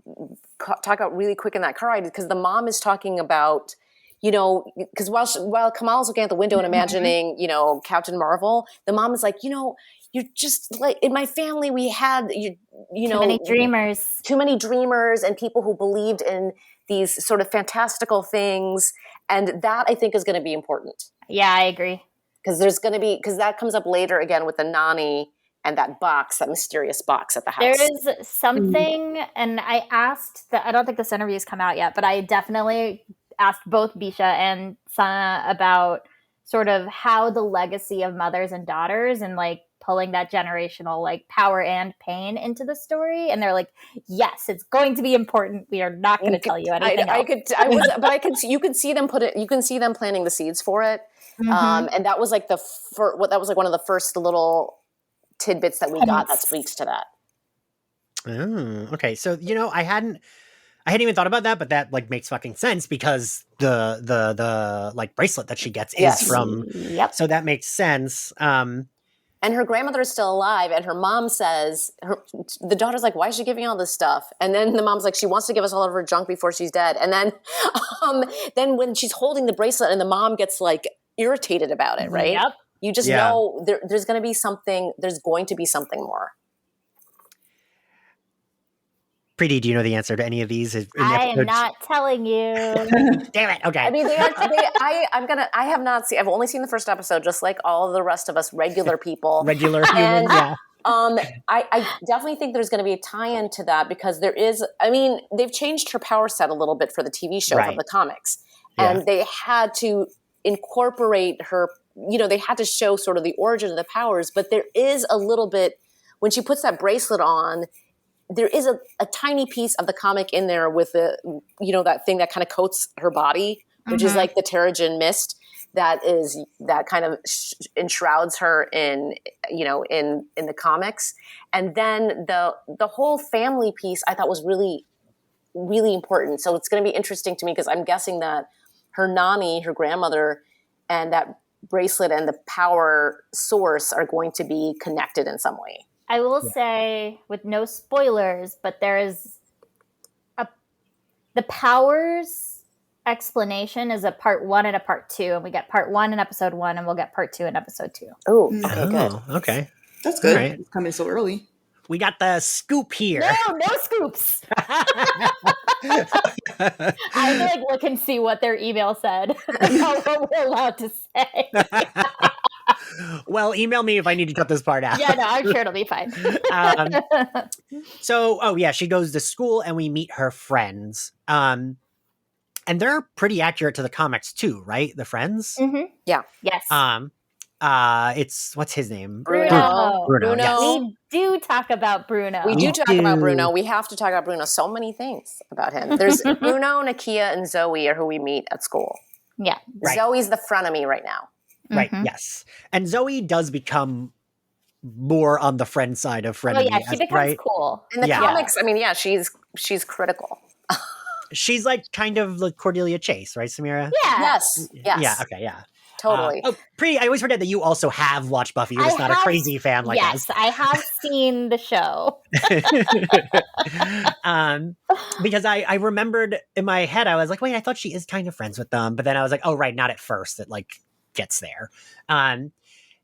talk about really quick in that car ride is because the mom is talking about, because while Kamala's looking out the window and imagining, Captain Marvel, the mom is like, you're just like, in my family we had, too many dreamers and people who believed in these sort of fantastical things. And that I think is going to be important. Yeah, I agree. Because that comes up later again with the nanny and that mysterious box at the house. There is something, and I I don't think this interview's come out yet, but I definitely asked both Bisha and Sana about sort of how the legacy of mothers and daughters and like pulling that generational like power and pain into the story, and they're like, yes, it's going to be important. We are not going to tell you anything else. You could see them planting the seeds for it. And that was like one of the first little tidbits that we got that speaks to that. Oh, okay. So, I hadn't even thought about that, but that like makes fucking sense, because the like bracelet that she gets is from, so that makes sense. And her grandmother is still alive, and her mom says, the daughter's like, why is she giving all this stuff? And then the mom's like, she wants to give us all of her junk before she's dead. And then when she's holding the bracelet and the mom gets like irritated about it, right? Yep. You just know there's going to be something more. Preeti, do you know the answer to any of these? I am not telling you. Damn it. Okay. I mean, I have not seen, I've only seen the first episode, just like all of the rest of us regular people. Regular humans, yeah. I definitely think there's going to be a tie-in to that, because they've changed her power set a little bit for the TV show from the comics. And they had to incorporate her, they had to show sort of the origin of the powers, but there is a little bit, when she puts that bracelet on, there is a tiny piece of the comic in there with that thing that kind of coats her body, which is like the Terrigen mist that kind of enshrouds her in the comics. And then the whole family piece I thought was really, really important. So it's going to be interesting to me, because I'm guessing that her nanny, her grandmother, and that bracelet and the power source are going to be connected in some way. I will say, with no spoilers, but there is the powers explanation is a part 1 and a part 2, and we get part 1 in episode 1, and we'll get part 2 in episode 2. Oh, okay, good. Okay. That's good. All right. It's coming so early. We got the scoop here. No scoops. I had to like look and see what their email said. What we're allowed to say. Well, email me if I need to cut this part out. Yeah, no, I'm sure it'll be fine. She goes to school and we meet her friends. And they're pretty accurate to the comics too, right? The friends? Mm-hmm. Yeah. Yes. It's, what's his name? Bruno. Bruno, yes. We do talk about Bruno. We do talk about Bruno. We have to talk about Bruno. So many things about him. There's Bruno, Nakia, and Zoe are who we meet at school. Yeah. Right. Zoe's the frenemy right now. Right, yes. And Zoe does become more on the friend side of frenemy. Oh yeah, she becomes cool. In the comics, I mean, yeah, she's critical. She's like kind of like Cordelia Chase, right, Samira? Yeah. Yes. Yeah, okay, yeah. Totally. Preeti, I always forget that you also have watched Buffy. You're just not a crazy fan like us. Yes, I have seen the show. Because I remembered in my head, I was like, wait, I thought she is kind of friends with them. But then I was like, oh, right, not at first. It like gets there. And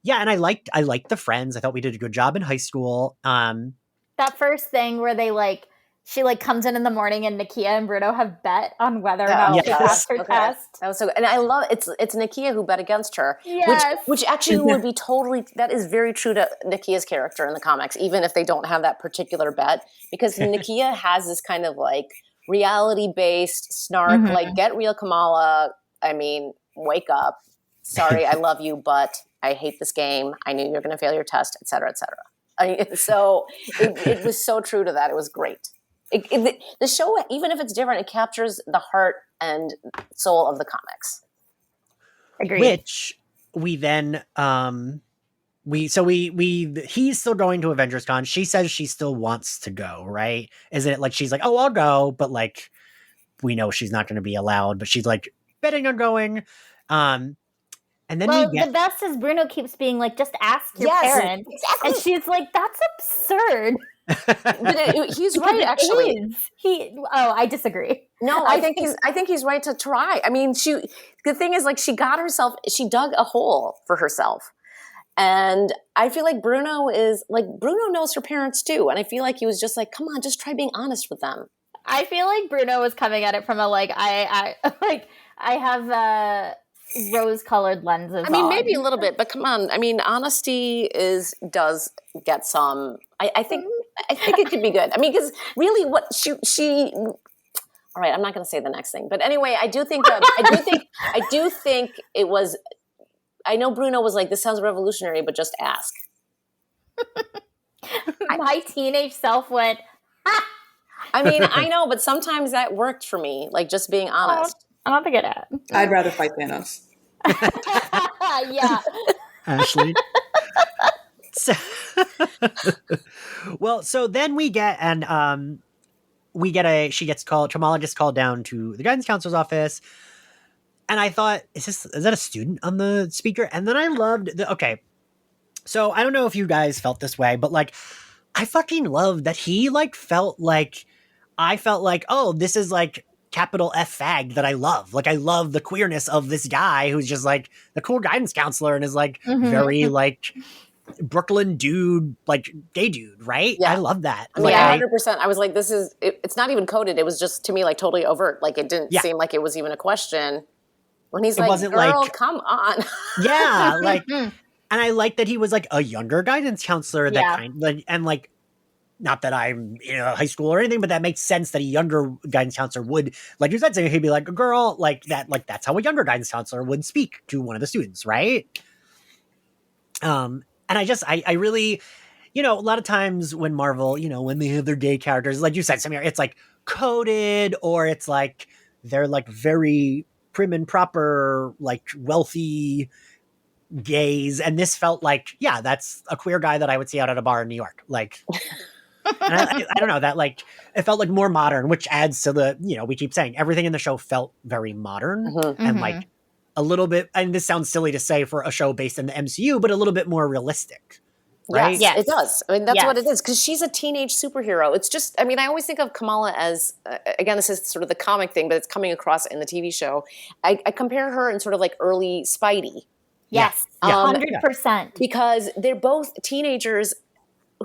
I liked the friends. I thought we did a good job in high school. That first thing where they like, she like comes in the morning and Nakia and Bruno have bet on whether or not she passed her test. That was so good. And I love it's Nakia who bet against her. Yes. Which actually would be totally, that is very true to Nakia's character in the comics, even if they don't have that particular bet. Because Nakia has this kind of like reality-based snark, like get real Kamala, I mean, wake up. Sorry, I love you, but I hate this game. I knew you were going to fail your test, et cetera, et cetera. It was so true to that. It was great. The show, even if it's different, it captures the heart and soul of the comics. Agreed. Which we then he's still going to Avengers Con. She says she still wants to go, right? Isn't it like she's like, oh, I'll go, but like we know she's not going to be allowed, but she's like betting on going. And then the best is Bruno keeps being like, just ask your parents. Exactly. And she's like, that's absurd. But he's right, actually. I disagree. No, I think he's right to try. I mean, the thing is, like, she dug a hole for herself. And I feel like Bruno knows her parents too. And I feel like he was just like, come on, just try being honest with them. I feel like Bruno was coming at it from a like, I have rose-colored lenses. I mean, maybe a little bit, but come on. I mean, honesty does get some. I think it could be good. I mean, because really, what she. All right, I'm not going to say the next thing, but anyway, I do think it was. I know Bruno was like, "This sounds revolutionary, but just ask." My teenage self went. Ha! I mean, I know, but sometimes that worked for me, like just being honest. I don't think it had. I'd rather fight Thanos. Yeah. Ashley. So then we get Kamala gets called down to the guidance counselor's office. And I thought, is that a student on the speaker? And then I loved so I don't know if you guys felt this way, but like, I fucking loved that he like felt like, I felt like, oh, this is like capital F fag that I love. Like, I love the queerness of this guy who's just like the cool guidance counselor and is like very like Brooklyn dude, like gay dude, right? Yeah. I love that. I mean, 100%. I was like, it's not even coded. It was just, to me, like totally overt. Like, it didn't seem like it was even a question. When he's like, girl, come on. Yeah, like, and I like that he was like a younger guidance counselor that kind of, and like, not that I'm in high school or anything, but that makes sense that a younger guidance counselor would, like you said, saying he'd be like a girl, like that, like that's how a younger guidance counselor would speak to one of the students, right? And I really, a lot of times when Marvel, when they have their gay characters, like you said, Samir, it's like coded, or it's like they're like very prim and proper, like wealthy gays, and this felt like, that's a queer guy that I would see out at a bar in New York, like. I don't know, that like it felt like more modern, which adds to the, we keep saying everything in the show felt very modern and like a little bit, and this sounds silly to say for a show based in the MCU, but a little bit more realistic. right? Yes, it does. I mean, that's what Yes. it is, because she's a teenage superhero. It's just, I mean, I always think of Kamala as, again, this is sort of the comic thing, but it's coming across in the TV show. I compare her in sort of like early Spidey. Yes, Yeah. 100%. Because they're both teenagers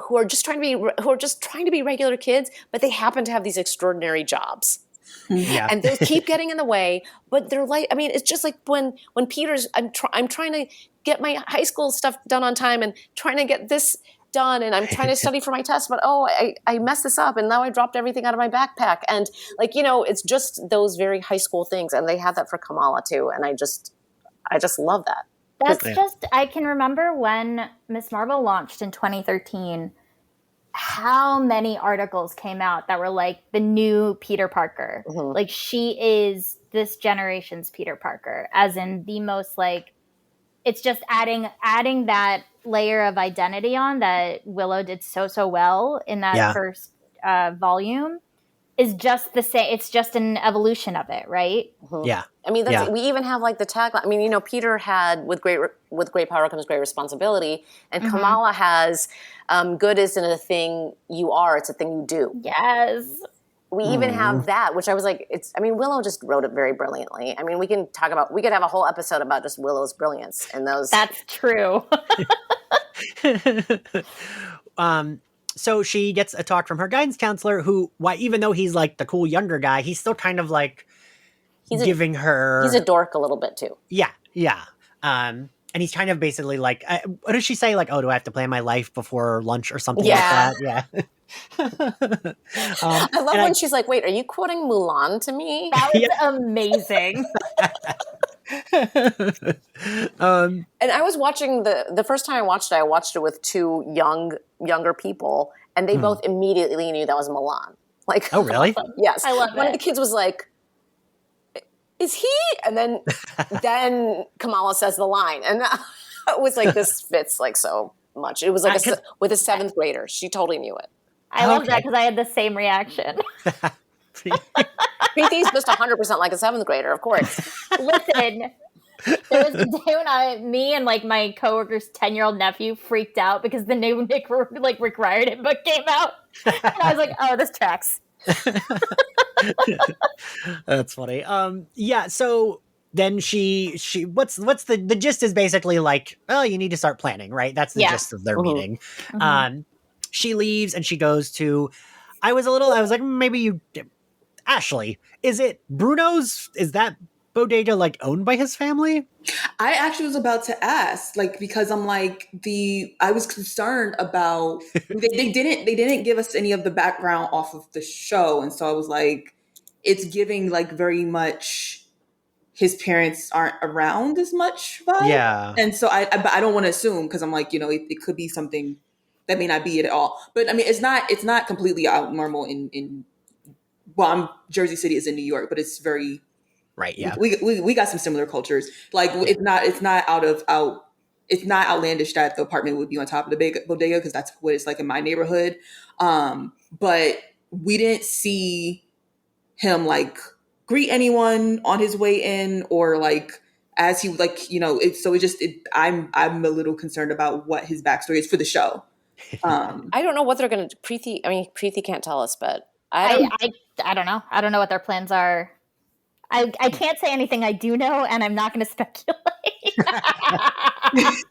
who are just trying to be regular kids, but they happen to have these extraordinary jobs. Yeah. And those keep getting in the way, but they're like, I mean, it's just like when Peter's, I'm trying to get my high school stuff done on time and trying to get this done, and I'm trying to study for my test, but I messed this up and now I dropped everything out of my backpack. And like, it's just those very high school things. And they have that for Kamala too. And I just love that. That's just, I can remember when Miss Marvel launched in 2013, how many articles came out that were like the new Peter Parker. Mm-hmm. Like, she is this generation's Peter Parker, as in the most like, it's just adding that layer of identity on that Willow did so well in that first volume. Is just the same. It's just an evolution of it, right? Mm-hmm. Yeah. I mean, we even have like the tagline. I mean, Peter had with great power comes great responsibility, and Kamala has good isn't a thing you are; it's a thing you do. Yes. We even have that, which I was like, Willow just wrote it very brilliantly. I mean, we could have a whole episode about just Willow's brilliance and those. That's true. So she gets a talk from her guidance counselor who, even though he's like the cool younger guy, he's still kind of like giving her... He's a dork a little bit too. Yeah, yeah. And he's kind of basically like, what does she say? Like, oh, do I have to plan my life before lunch or something like that? Yeah. I love when she's like, wait, are you quoting Mulan to me? That was amazing. And I was watching the first time I watched it with two younger people, and they both immediately knew that was Mulan. Like, oh really? Yes. I love One it. of the kids was like, is he? And then Kamala says the line, and it was like, this fits like so much. It was like with a seventh grader. She totally knew it. I love that because I had the same reaction. Preeti's just 100% like a seventh grader, of course. Listen, there was a day when me and like my coworker's 10-year-old nephew freaked out because the new Rick Riordan book came out, and I was like, "Oh, this tracks." That's funny. Yeah. So then she what's the gist is basically like, oh, you need to start planning, right? That's the gist of their meeting. She leaves and she goes to. I was like, maybe you. Ashley, is it Bruno's? Is that bodega like owned by his family? I actually was about to ask, like, because I'm like I was concerned about they didn't give us any of the background off of the show, and so I was like, it's giving like very much his parents aren't around as much vibe. Yeah, but I don't want to assume because I'm like, it could be something that may not be it at all. But I mean, it's not completely out normal in. Well, Jersey City is in New York, but it's very right. Yeah, we got some similar cultures. Like it's not outlandish that the apartment would be on top of the bodega because that's what it's like in my neighborhood. But we didn't see him like greet anyone on his way in or like as he like I'm a little concerned about what his backstory is for the show. I don't know what they're going to Preeti can't tell us, but I don't know. I don't know what their plans are. I can't say anything I do know, and I'm not going to speculate.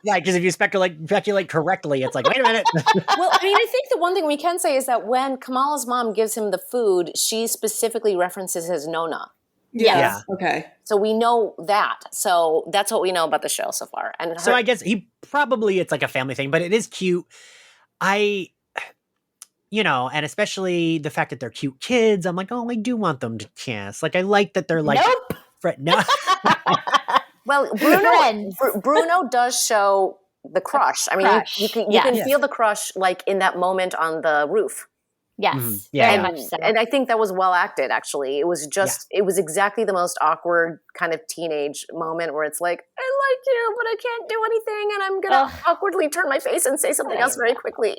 Right, because if you speculate correctly, it's like, wait a minute. Well, I mean, I think the one thing we can say is that when Kamala's mom gives him the food, she specifically references his Nona. Yes. Yeah. Okay. So we know that. So that's what we know about the show so far. And so I guess it's like a family thing, but it is cute. And especially the fact that they're cute kids, I'm like, oh, I do want them to kiss. Like, I like that they're like, nope. No. Well, Bruno does show the crush. I mean, you can feel the crush like in that moment on the roof. Yes, very much so. And I think that was well acted. Actually, it was it was exactly the most awkward kind of teenage moment where it's like, I like you, but I can't do anything, and I'm gonna awkwardly turn my face and say something else very quickly.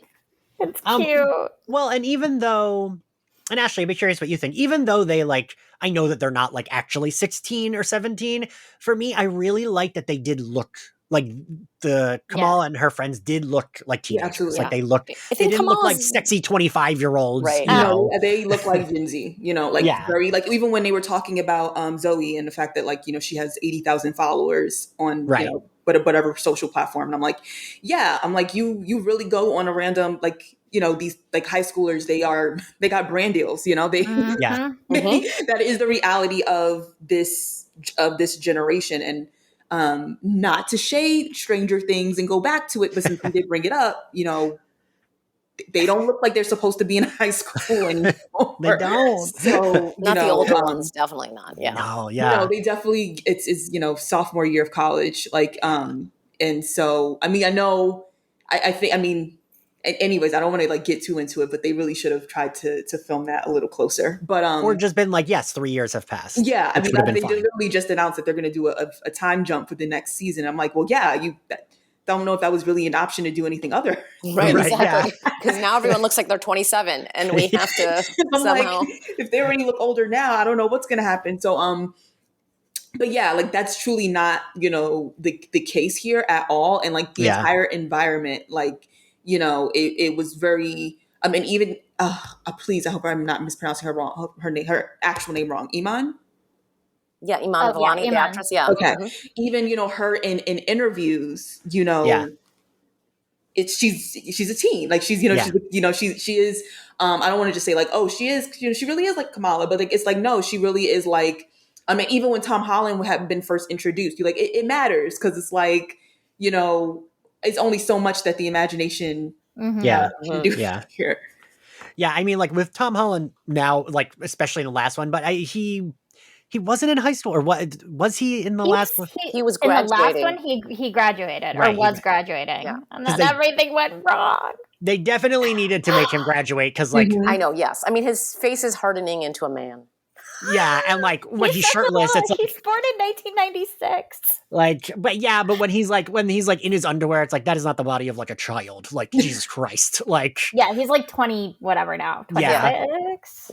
It's cute. Well, and even though, and Ashley, I'd be curious what you think. Even though they I know that they're not like actually 16 or 17. For me, I really like that they did look like the Kamala and her friends did look like teenagers. absolutely. Like they looked, I they think didn't look like Kamala's- sexy 25-year-olds. Right. You know? They look like Gen Z, like Yeah. very, like even when they were talking about Zoe and the fact that like, she has 80,000 followers on, Right. whatever social platform. And I'm like, I'm like, you really go on a random, like, these like high schoolers, they got brand deals, they, Yeah. that is the reality of this generation. And not to shade Stranger Things and go back to it, but since we did bring it up, they don't look like they're supposed to be in high school anymore. They don't. So Not the older ones, definitely not. Yeah. No, yeah. they definitely it's sophomore year of college, like and so I mean I think anyways, I don't want to like get too into it, but they really should have tried to film that a little closer. But or just been like, yes, 3 years have passed. yeah, I which mean would have they been fine. literally just announced that they're going to do a time jump for the next season. I'm like, well, yeah, you don't know if that was really an option to do anything other. Right, Right, exactly. Because now everyone looks like they're 27 and we have to I'm somehow. like, if they already look older now, I don't know what's going to happen. So, but yeah, like that's truly not, the case here at all. And like the entire environment, like, it was very, and even, please, I hope I'm not mispronouncing her actual name wrong. Iman? Yeah, Iman Vellani, the Iman. actress. Yeah. Okay. Mhm. Even, her in interviews, Yeah. she's a teen. Like she's, she is, I don't want to just say like, oh, she is, she really is like Kamala, but like, it's like, no, she really is like, I mean, even when Tom Holland had been first introduced, you like, it matters. Cause it's like, it's only so much that the imagination Yeah. can do Yeah. here. Yeah. I mean, like with Tom Holland now, like, especially in the last one, but he wasn't in high school, or what was he in the last one? He was in the last graduating. one. He graduated Right, or was graduating, Yeah. and 'Cause then they- everything went wrong. They definitely needed to make him graduate because, like, Mhm. I know, yes. I mean, his face is hardening into a man. yeah, and like when he's said shirtless, it's he's born in 1996. like, but when he's like in his underwear, it's like that is not the body of like a child. Like Jesus Christ, like Yeah, he's like 20 whatever now. 26. Yeah.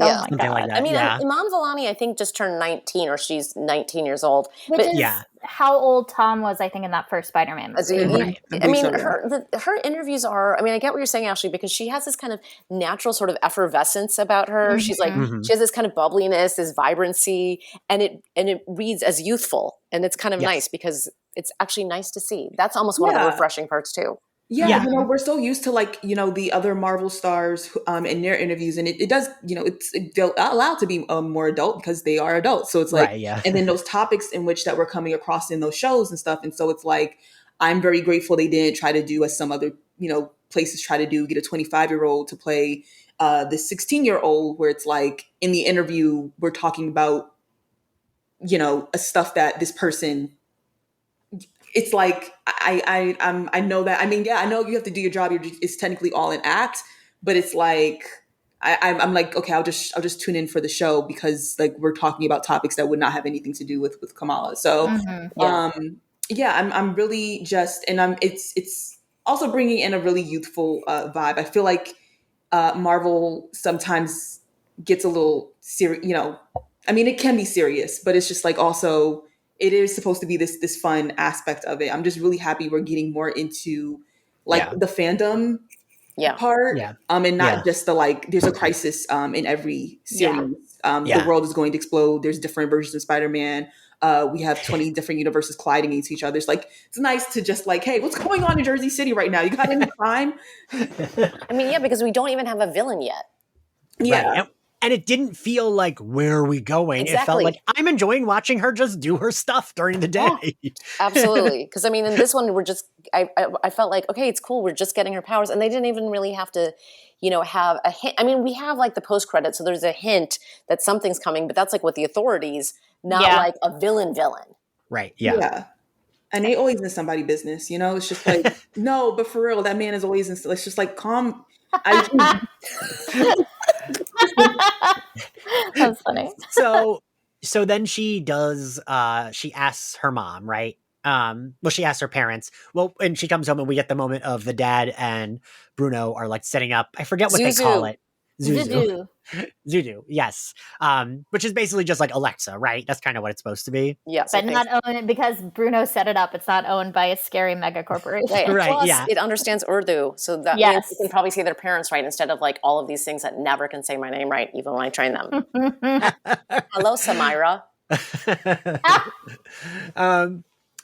Oh Yeah. my something god. like that. I mean, yeah, Iman Vellani, I think, just turned 19, or she's 19 years old. Which But is yeah. how old Tom was, I think, in that first Spider-Man As movie. you- Right. I mean, So, yeah. her interviews are. I mean, I get what you're saying, Ashley, because she has this kind of natural sort of effervescence about her. She's like, Mhm. she has this kind of bubbliness, this vibrancy, and it reads as youthful, and it's kind of Yes. nice because it's actually nice to see. That's almost one of the Yeah. refreshing parts too. Yeah, Yeah. we're so used to like, the other Marvel stars in their interviews, and it does, they're allowed to be more adult because they are adults. So it's like, Right, yeah. and then those topics in which that we're coming across in those shows and stuff. And so it's like, I'm very grateful they didn't try to do as some other, places try to do, get a 25-year-old to play the 16-year-old, where it's like in the interview, we're talking about, a stuff that this person, it's like I know that. I mean, yeah, I know you have to do your job. It's technically all an act, but it's like I'm like, okay, I'll just tune in for the show because like we're talking about topics that would not have anything to do with Kamala. So, I'm really just, and it's also bringing in a really youthful vibe. I feel like Marvel sometimes gets a little serious. I mean, it can be serious, but it's just like also. It is supposed to be this fun aspect of it. I'm just really happy we're getting more into like the fandom part. Yeah. And not just the like there's a crisis in every series. The world is going to explode. There's different versions of Spider-Man. We have 20 different universes colliding against each other. It's like it's nice to just like, hey, what's going on in Jersey City right now? You got any crime? I mean, yeah, because we don't even have a villain yet. Yeah. Right. And it didn't feel like, where are we going? It felt Exactly. like I'm enjoying watching her just do her stuff during the day. Absolutely. Because I mean, in this one, I felt like, okay, it's cool. We're just getting her powers. And they didn't even really have to, have a hint. I mean, we have like the post credits. So there's a hint that something's coming, but that's like with the authorities, not like a villain. Right. Yeah. And they always in somebody's business, It's just like, no, but for real, that man is always in. It's just like, calm. That's funny. So then she does, she asks her mom, right? Well, she asks her parents. Well, and she comes home and we get the moment of the dad and Bruno are like setting up. I forget what they call it. Zuzu. Zuzu, yes. Which is basically just like Alexa, right? That's kind of what it's supposed to be. Yes, but not owned because Bruno set it up. It's not owned by a scary mega corporation. Right. Right, Plus, yeah. it understands Urdu, so that means you can probably say their parents right instead of like all of these things that never can say my name right, even when I train them. Hello, Samira.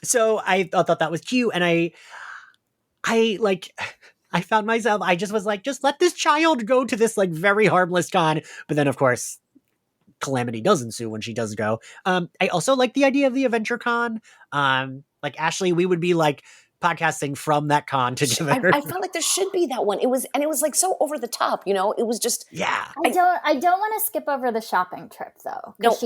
So I thought that was cute, and I found myself, I just was like, just let this child go to this like very harmless con. But then of course, calamity does ensue when she does go. I also like the idea of the adventure con. Like Ashley, we would be like podcasting from that con together. I felt like there should be that one. It was like so over the top, you know. It was just yeah. I don't want to skip over the shopping trip though. No.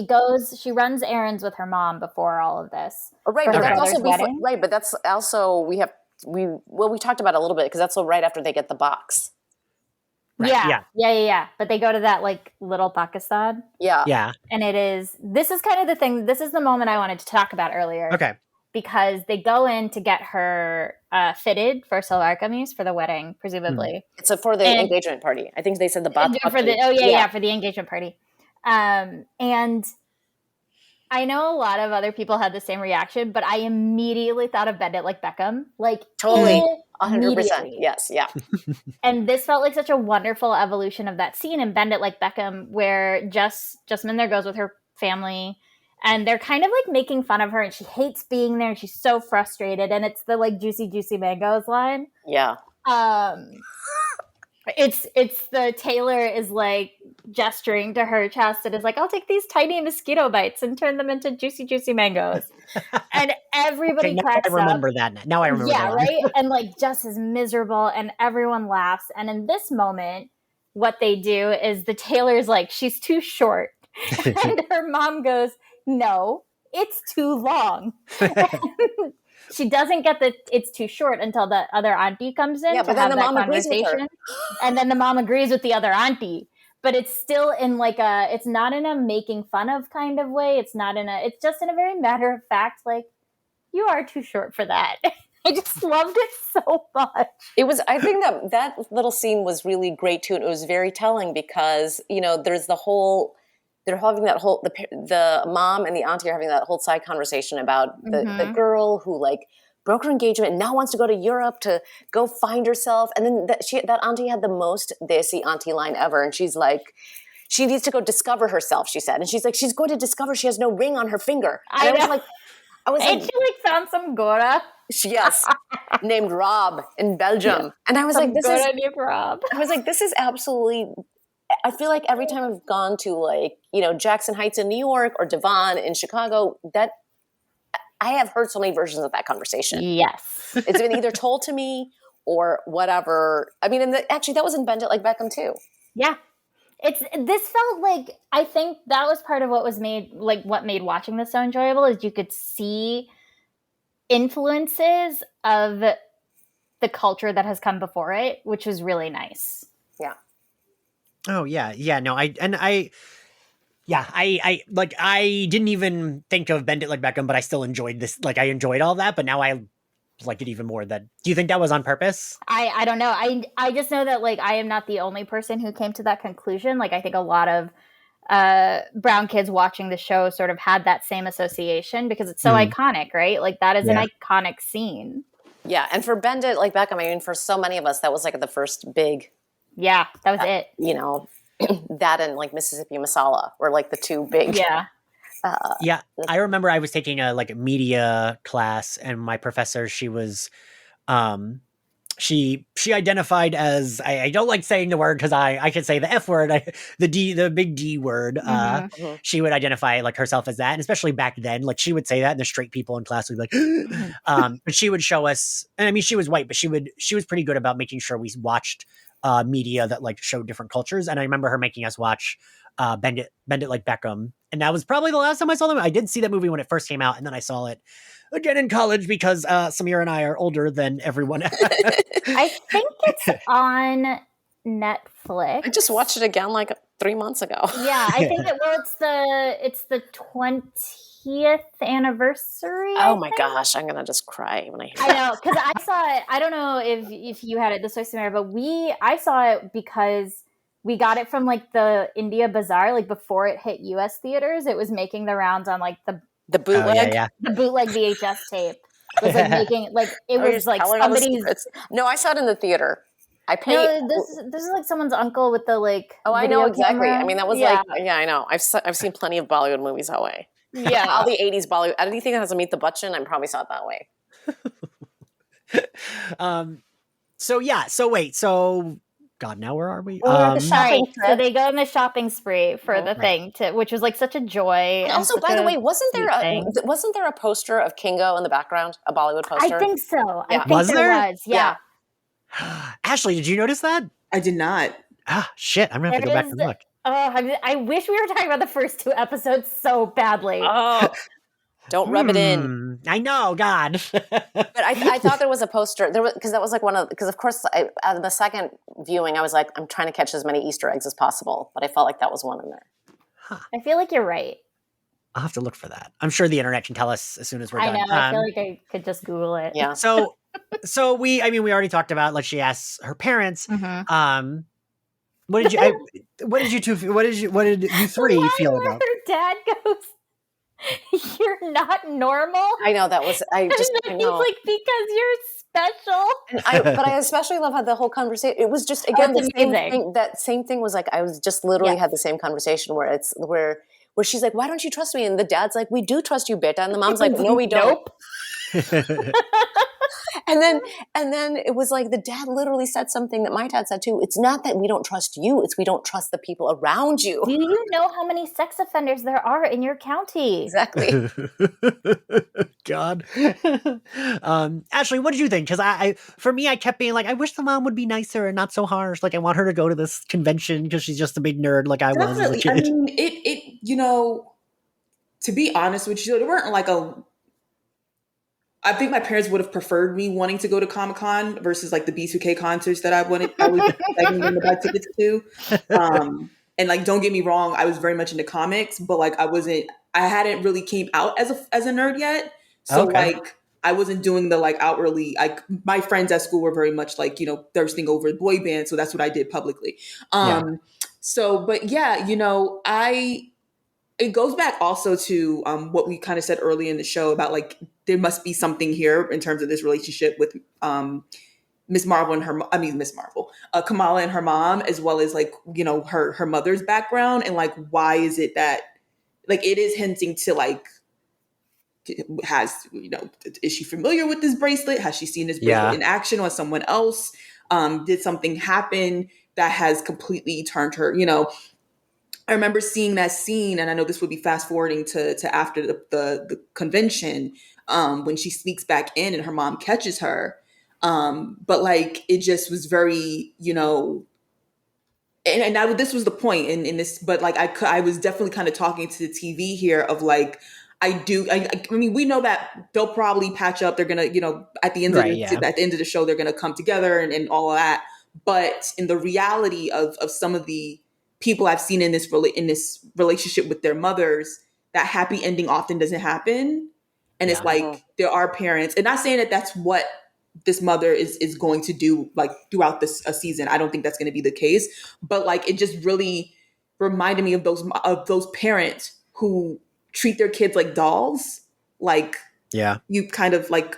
She runs errands with her mom before all of this. Right, for but her that's brother's also before, wedding. right. But that's also we talked about it a little bit because that's right after they get the box. Right, Yeah. But they go to that like little Pakistan. Yeah. And this is kind of the thing. This is the moment I wanted to talk about earlier. Okay. Because they go in to get her fitted for Silver Camus for the wedding, presumably. It's for the engagement party. I think they said the for the engagement party. And I know a lot of other people had the same reaction, but I immediately thought of Bend It Like Beckham. Like totally. 100%. Yes. Yeah. And this felt like such a wonderful evolution of that scene in Bend It Like Beckham, where Jasmine there goes with her family, and they're kind of like making fun of her, and she hates being there, and she's so frustrated. And it's the like juicy mangoes line. Yeah. It's the tailor is like gesturing to her chest and is like, I'll take these tiny mosquito bites and turn them into juicy mangoes. And everybody cracks up. I remember that. Now I remember that. Yeah, right? And like Jess is miserable and everyone laughs. And in this moment, what they do is the tailor's like, she's too short. And her mom goes, no, it's too long. She doesn't get that it's too short until the other auntie comes in to have that conversation. And then the mom agrees with the other auntie. But it's still in like it's not in a making fun of kind of way. It's just in a very matter of fact, like, you are too short for that. I just loved it so much. I think that little scene was really great too. And it was very telling because, you know, there's they're having that whole, the mom and the auntie are having that whole side conversation about the girl who like broke her engagement and now wants to go to Europe to go find herself. And then that auntie had the most desi auntie line ever. And she's like, she needs to go discover herself, she said. And she's like, she's going to discover she has no ring on her finger. And I was like, she like found some Gora. Yes, named Rob in Belgium. Yeah. And I was like, named Rob. I was like, this is absolutely, I feel like every time I've gone to like, you know, Jackson Heights in New York or Devon in Chicago, that I have heard so many versions of that conversation. Yes. It's been either told to me or whatever. I mean, and actually that was in Bend It Like Beckham too. Yeah. This felt like, I think that was part of what made watching this so enjoyable is you could see influences of the culture that has come before it, which was really nice. Yeah. Oh yeah. Yeah. No, I didn't even think of Bend It Like Beckham, but I still enjoyed this. Like I enjoyed all that, but now I like it even more. Do you think that was on purpose? I don't know. I just know that like I am not the only person who came to that conclusion. Like I think a lot of brown kids watching the show sort of had that same association because it's so iconic, right? Like that is an iconic scene. Yeah, and for Bend It Like Beckham, I mean, for so many of us, that was like the first big. Yeah, that was it. You know, that and like Mississippi Masala were like the two big. Yeah. I remember I was taking a media class, and my professor, she was, she identified as I don't like saying the word because I could say the F word, the big D word. She would identify like herself as that, and especially back then, like she would say that, and the straight people in class would be like, but she would show us, and I mean she was white, but she was pretty good about making sure we watched media that like showed different cultures, and I remember her making us watch Bend It Like Beckham, and that was probably the last time I saw them. I did see that movie when it first came out, and then I saw it again in college because Samira and I are older than everyone else. I think it's on Netflix. I just watched it again like 3 months ago. Yeah, I think it's the 20th anniversary. Oh my gosh, I'm gonna just cry when I hear I know, because I saw it. I don't know if you had it this way, Samira, but I saw it because we got it from like the India Bazaar, like before it hit US theaters. It was making the rounds on like the bootleg. The bootleg VHS tape. It was like making like it was like somebody's. No, I saw it in the theater. I paid. No, this is like someone's uncle with the like. Oh, I know exactly. Camera. I mean, that was like, yeah, I know. I've seen plenty of Bollywood movies that way. Yeah, all the '80s Bollywood. Anything that has a Meet the Butchin, I probably saw it that way. So God, now where are we? Well, we're at the shopping trip. So they go on the shopping spree for the thing, which was like such a joy. And also, by the way, wasn't there a poster of Kingo in the background, a Bollywood poster? I think so. Yeah. I think there was. Yeah. Ashley, did you notice that? I did not. Shit! I'm gonna have to go back and look. I wish we were talking about the first 2 episodes so badly. Oh. Don't rub it in. I know, God. But I thought there was a poster there because that was like because of course on the second viewing I was like, I'm trying to catch as many Easter eggs as possible, but I felt like that was one in there. I feel like you're right. I'll have to look for that. I'm sure the internet can tell us as soon as we're done. I know. I feel like I could just Google it. Yeah. So we already talked about, like, she asks her parents. Mm-hmm. What did you three feel about? Her dad goes, "You're not normal." I know that was. I know. He's like, because you're special. And but I especially love how the whole conversation. It was just again the same thing. That same thing was like I was just literally had the same conversation where she's like, "Why don't you trust me?" And the dad's like, "We do trust you, beta." And the mom's like, "No, we don't." And then it was like the dad literally said something that my dad said too. It's not that we don't trust you; it's we don't trust the people around you. Do you know how many sex offenders there are in your county? Exactly. God. Ashley, what did you think? Because for me, I kept being like, I wish the mom would be nicer and not so harsh. Like, I want her to go to this convention because she's just a big nerd, like I was as a kid. I mean, it to be honest with you, there weren't like I think my parents would have preferred me wanting to go to Comic-Con versus like the B2K concerts that I was begging them to buy tickets to. And like, don't get me wrong, I was very much into comics, but like I hadn't really came out as a nerd yet. So like I wasn't doing the like outwardly, like my friends at school were very much like, thirsting over boy bands. So that's what I did publicly. So, but yeah, it goes back also to what we kind of said early in the show about like there must be something here in terms of this relationship with Kamala and her mom, as well as like her mother's background, and like why is it that like it is hinting to like is she familiar with this bracelet? Has she seen this bracelet in action on someone else? Did something happen that has completely turned her? I remember seeing that scene, and I know this would be fast forwarding to after the convention, when she sneaks back in and her mom catches her. But like, it just was very, and this was the point in this, but like, I was definitely kind of talking to the TV here of like, I mean, we know that they'll probably patch up. They're going to, at the end of the show, they're going to come together and all of that. But in the reality of some of the people I've seen in this relationship with their mothers, that happy ending often doesn't happen. And it's like, there are parents, and not saying that that's what this mother is going to do like throughout this season. I don't think that's going to be the case, but like, it just really reminded me of those parents who treat their kids like dolls. Like, you kind of like,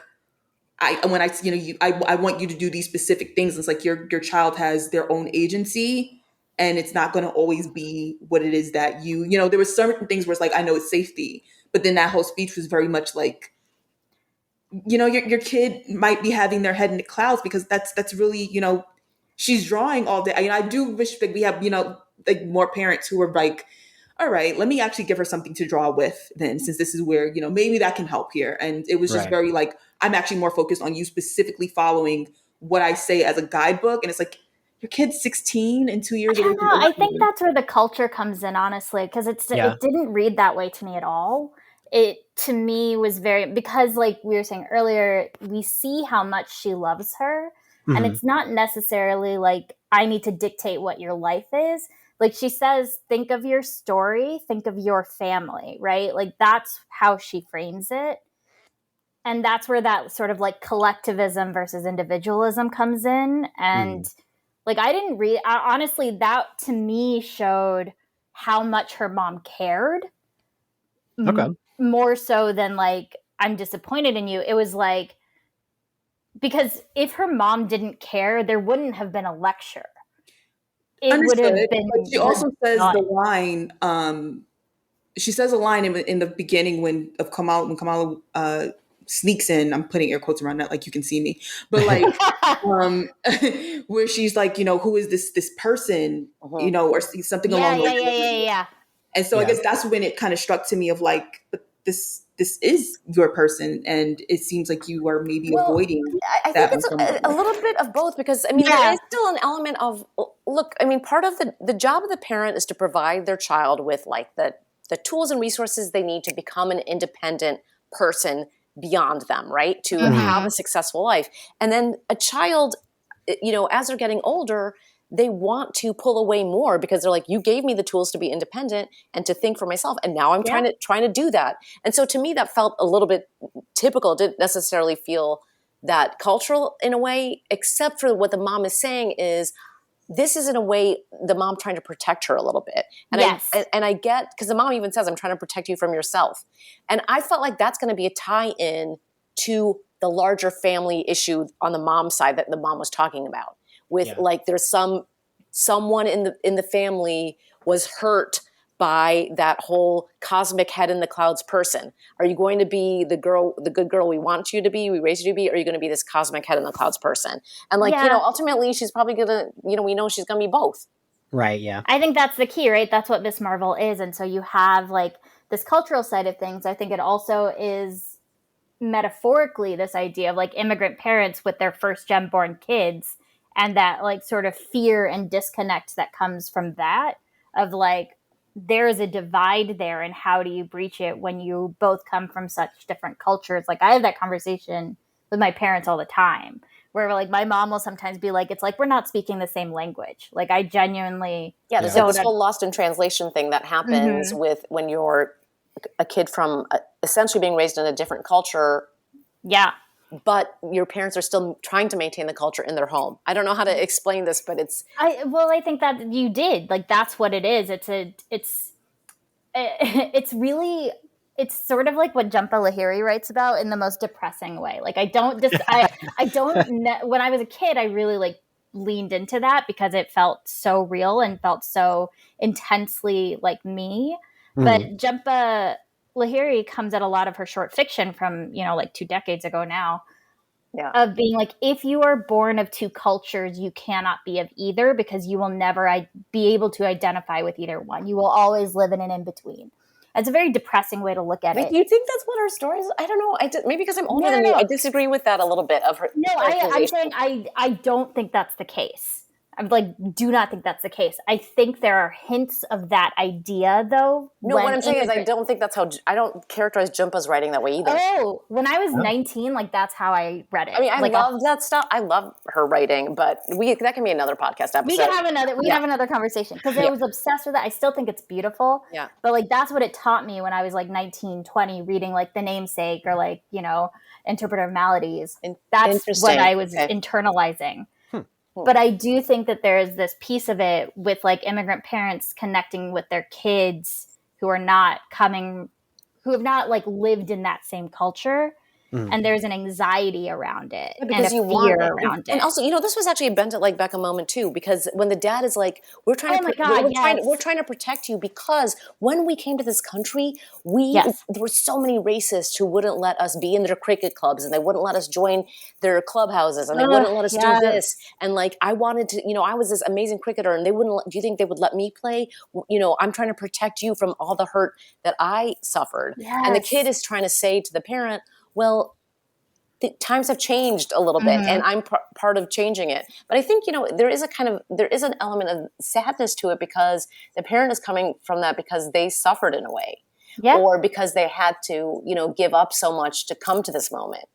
I want you to do these specific things. It's like your child has their own agency, and it's not going to always be what it is that there was certain things where it's like, I know it's safety, but then that whole speech was very much like, your kid might be having their head in the clouds because that's really, she's drawing all day. I do wish that we have, like more parents who are like, all right, let me actually give her something to draw with then, since this is where, maybe that can help here. And it was just very like, I'm actually more focused on you specifically following what I say as a guidebook. And it's like, your kid's 16 in 2 years. I think that's where the culture comes in, honestly, because it didn't read that way to me at all. It, to me, was because like we were saying earlier, we see how much she loves her. Mm-hmm. And it's not necessarily like, I need to dictate what your life is. Like she says, think of your story, think of your family, right? Like that's how she frames it. And that's where that sort of like collectivism versus individualism comes in. And Like, I didn't read, honestly, that to me showed how much her mom cared. Okay. More so than like, I'm disappointed in you. It was like, because if her mom didn't care, there wouldn't have been a lecture. It would have Understood. been. But she also says done. the line. She says a line in the beginning when Kamala sneaks in. I'm putting air quotes around that, like you can see me, but like, where she's like, who is this person, or something along those lines. Yeah. And so I guess that's when it kind of struck to me of like, but this is your person, and it seems like you are maybe avoiding. I think it's a little bit of both, because I mean, there is still an element of, look, I mean, part of the job of the parent is to provide their child with like the tools and resources they need to become an independent person beyond them, right? To have a successful life. And then a child, as they're getting older, they want to pull away more, because they're like, you gave me the tools to be independent and to think for myself, and now I'm trying to do that. And so to me, that felt a little bit typical. It didn't necessarily feel that cultural in a way, except for what the mom is saying is, this is in a way the mom trying to protect her a little bit. And I get, because the mom even says, I'm trying to protect you from yourself. And I felt like that's going to be a tie-in to the larger family issue on the mom side that the mom was talking about. With like, there's someone in the family was hurt by that whole cosmic head in the clouds person. Are you going to be the good girl we want you to be, we raised you to be, or are you going to be this cosmic head in the clouds person? And like, ultimately she's probably going to, we know she's going to be both. Right, yeah. I think that's the key, right? That's what Miss Marvel is. And so you have like this cultural side of things. I think it also is metaphorically this idea of like immigrant parents with their first gem born kids, and that like sort of fear and disconnect that comes from that, of like, there is a divide there, and how do you breach it when you both come from such different cultures? Like, I have that conversation with my parents all the time, where like my mom will sometimes be like, it's like we're not speaking the same language. Like, I genuinely there's like this whole lost in translation thing that happens with when you're a kid from essentially being raised in a different culture. But your parents are still trying to maintain the culture in their home. I don't know how to explain this, but I think that you did. Like, that's what it is. It's really, it's sort of like what Jhumpa Lahiri writes about in the most depressing way. Like, I don't when I was a kid, I really like leaned into that because it felt so real and felt so intensely like me. But Jhumpa Lahiri comes at a lot of her short fiction from, like 2 decades ago now, of being like, if you are born of two cultures, you cannot be of either, because you will never be able to identify with either one. You will always live in an in-between. It's a very depressing way to look at it. Do you think that's what her story is? I don't know. Maybe because I'm older than you. I disagree with that a little bit of her. No, I'm saying I don't think that's the case. I'm like, do not think that's the case. I think there are hints of that idea, though. No, what I'm saying is I don't think that's how, I don't characterize Jhumpa's writing that way either. Oh, when I was 19, like, that's how I read it. I mean, I love that stuff. I love her writing, but that can be another podcast episode. We can have another conversation, because I was obsessed with it. I still think it's beautiful. Yeah. But like, that's what it taught me when I was like 19, 20, reading like The Namesake or like, Interpreter of Maladies. That's what I was internalizing. But I do think that there is this piece of it with like immigrant parents connecting with their kids who have not like lived in that same culture. And there's an anxiety around it and a fear around it. And also, this was actually a Bend It Like Beckham moment too, because when the dad is like, we're trying to protect you, because when we came to this country, there were so many racists who wouldn't let us be in their cricket clubs, and they wouldn't let us join their clubhouses, and they wouldn't let us do this. And like, I wanted to, I was this amazing cricketer, and they wouldn't do you think they would let me play? I'm trying to protect you from all the hurt that I suffered. And the kid is trying to say to the parent, well, the times have changed a little bit, and I'm part of changing it. But I think, there is an element of sadness to it, because the parent is coming from that because they suffered in a way, or because they had to, give up so much to come to this moment,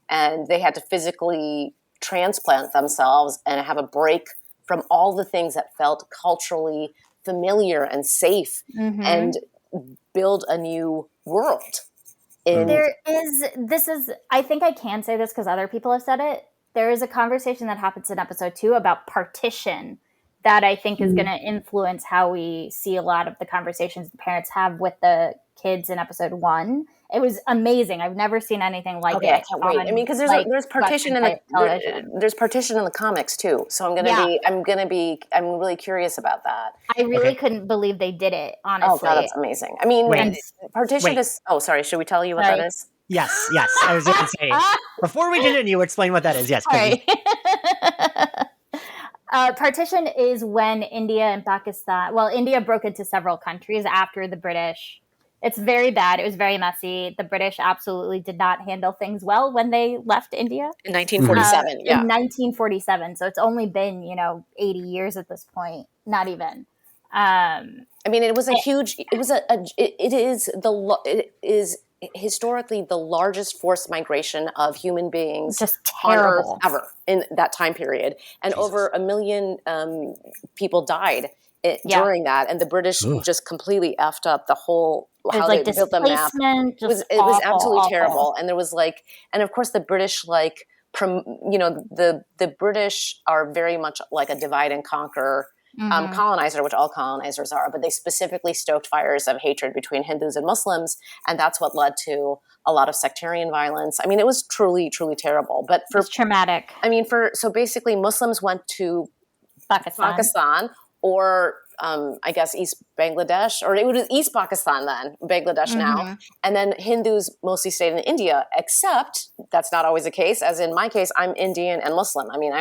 and they had to physically transplant themselves and have a break from all the things that felt culturally familiar and safe, and build a new world. I think I can say this because other people have said it. there is a conversation that happens in episode 2 about partition that I think is going to influence how we see a lot of the conversations the parents have with the kids in episode 1. It was amazing. I've never seen anything like it. I can't wait. I mean, because there's partition in there's partition in the comics too. So I'm really curious about that. I really couldn't believe they did it. Honestly, oh god, that's amazing. I mean, partition is. Oh, sorry. Should we tell you what that is? Yes. I was going to say before we continue, explain what that is. Yes. Partition is when India and Pakistan, India broke into several countries after the British. It's very bad. It was very messy. The British absolutely did not handle things well when they left India. In 1947, In 1947. So it's only been, 80 years at this point. Not even. I mean, it is historically the largest forced migration of human beings on Earth ever in that time period. And over 1 million people died during that. And the British just completely effed up the whole, how they built the map. It was absolutely terrible. And there was and of course the British, the British are very much like a divide and conquer colonizer, which all colonizers are, but they specifically stoked fires of hatred between Hindus and Muslims, and that's what led to a lot of sectarian violence. I mean, it was truly, truly terrible. But it's traumatic. I mean, so basically, Muslims went to Pakistan or I guess East Bangladesh, or it was East Pakistan then, Bangladesh now, and then Hindus mostly stayed in India. Except that's not always the case. As in my case, I'm Indian and Muslim. I mean,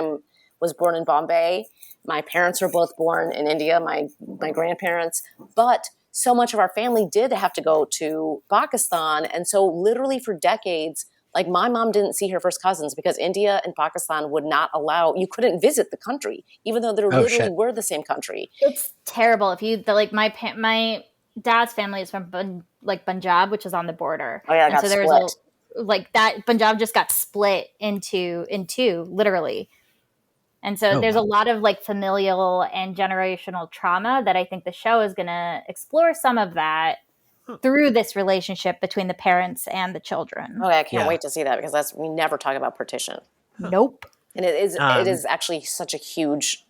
was born in Bombay. My parents were both born in India, my grandparents, but so much of our family did have to go to Pakistan. And so literally for decades, my mom didn't see her first cousins because India and Pakistan would not allow, you couldn't visit the country, even though they literally were the same country. It's terrible. If you, my dad's family is from Punjab, which is on the border. Oh yeah, and so there was that Punjab just got split into two, literally. And so there's a lot of familial and generational trauma that I think the show is going to explore some of that through this relationship between the parents and the children. Okay, I can't wait to see that because we never talk about partition. Nope. And it is actually such a huge,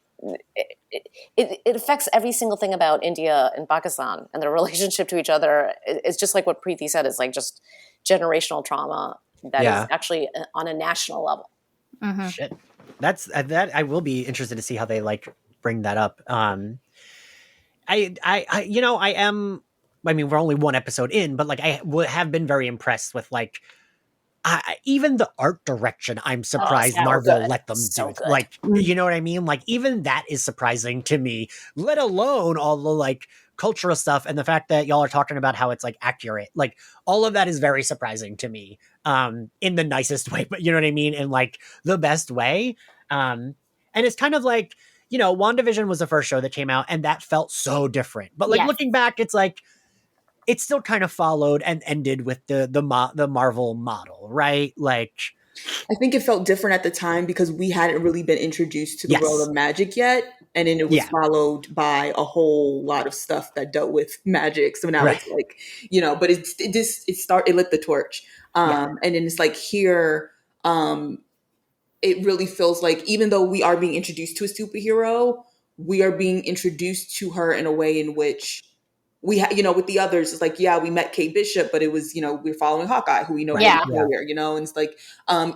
it affects every single thing about India and Pakistan and their relationship to each other. It's just like what Preeti said, it's just generational trauma that is actually on a national level. Mm-hmm. Shit. That's that. I will be interested to see how they bring that up. I am. I mean, we're only one episode in, but I have been very impressed with even the art direction. I'm surprised Marvel let them do. You know what I mean? Even that is surprising to me. Let alone all the cultural stuff and the fact that y'all are talking about how it's accurate. All of that is very surprising to me. In the nicest way, but you know what I mean? In the best way. And it's kind of WandaVision was the first show that came out and that felt so different. But looking back, it's it still kind of followed and ended with the Marvel model, right? I think it felt different at the time because we hadn't really been introduced to the world of magic yet. And then it was followed by a whole lot of stuff that dealt with magic. So now it's but it lit the torch. And then it's here, it really feels even though we are being introduced to a superhero, we are being introduced to her in a way in which with the others, it's we met Kate Bishop, but it was, we're following Hawkeye, who we know is familiar, and it's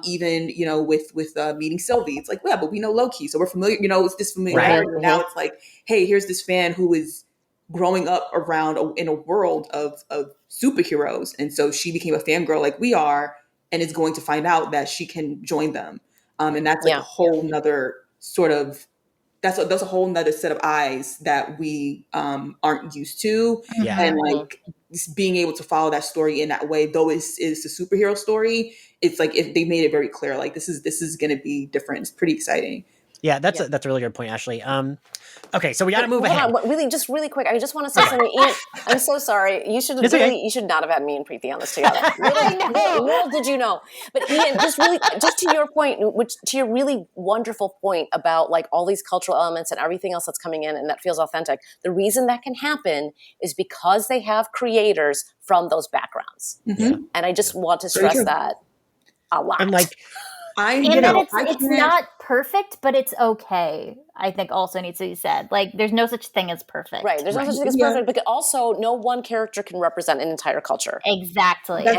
even, with meeting Sylvie, it's but we know Loki, so we're familiar, it's this familiarity. Right. Now it's hey, here's this fan who is growing up in a world of superheroes. And so she became a fangirl like we are, and is going to find out that she can join them. And that's a whole nother sort of, that's a whole nother set of eyes that we aren't used to. Yeah. And just being able to follow that story in that way, though it's a superhero story, it's if they made it very clear, this is going to be different. It's pretty exciting. Yeah, that's a really good point, Ashley. Okay, so we got to move ahead. Just really quick. I just want to say something. Ian, I'm so sorry. You should you should not have had me and Preeti on this together. Little did you know. But Ian, just to your point, to your really wonderful point about all these cultural elements and everything else that's coming in and that feels authentic. The reason that can happen is because they have creators from those backgrounds. Mm-hmm. And I just want to stress that a lot. And And then it's not perfect, but it's okay. I think also needs to be said. Like, there's no such thing as perfect. Right. There's no such thing as perfect, but also no one character can represent an entire culture. Exactly. I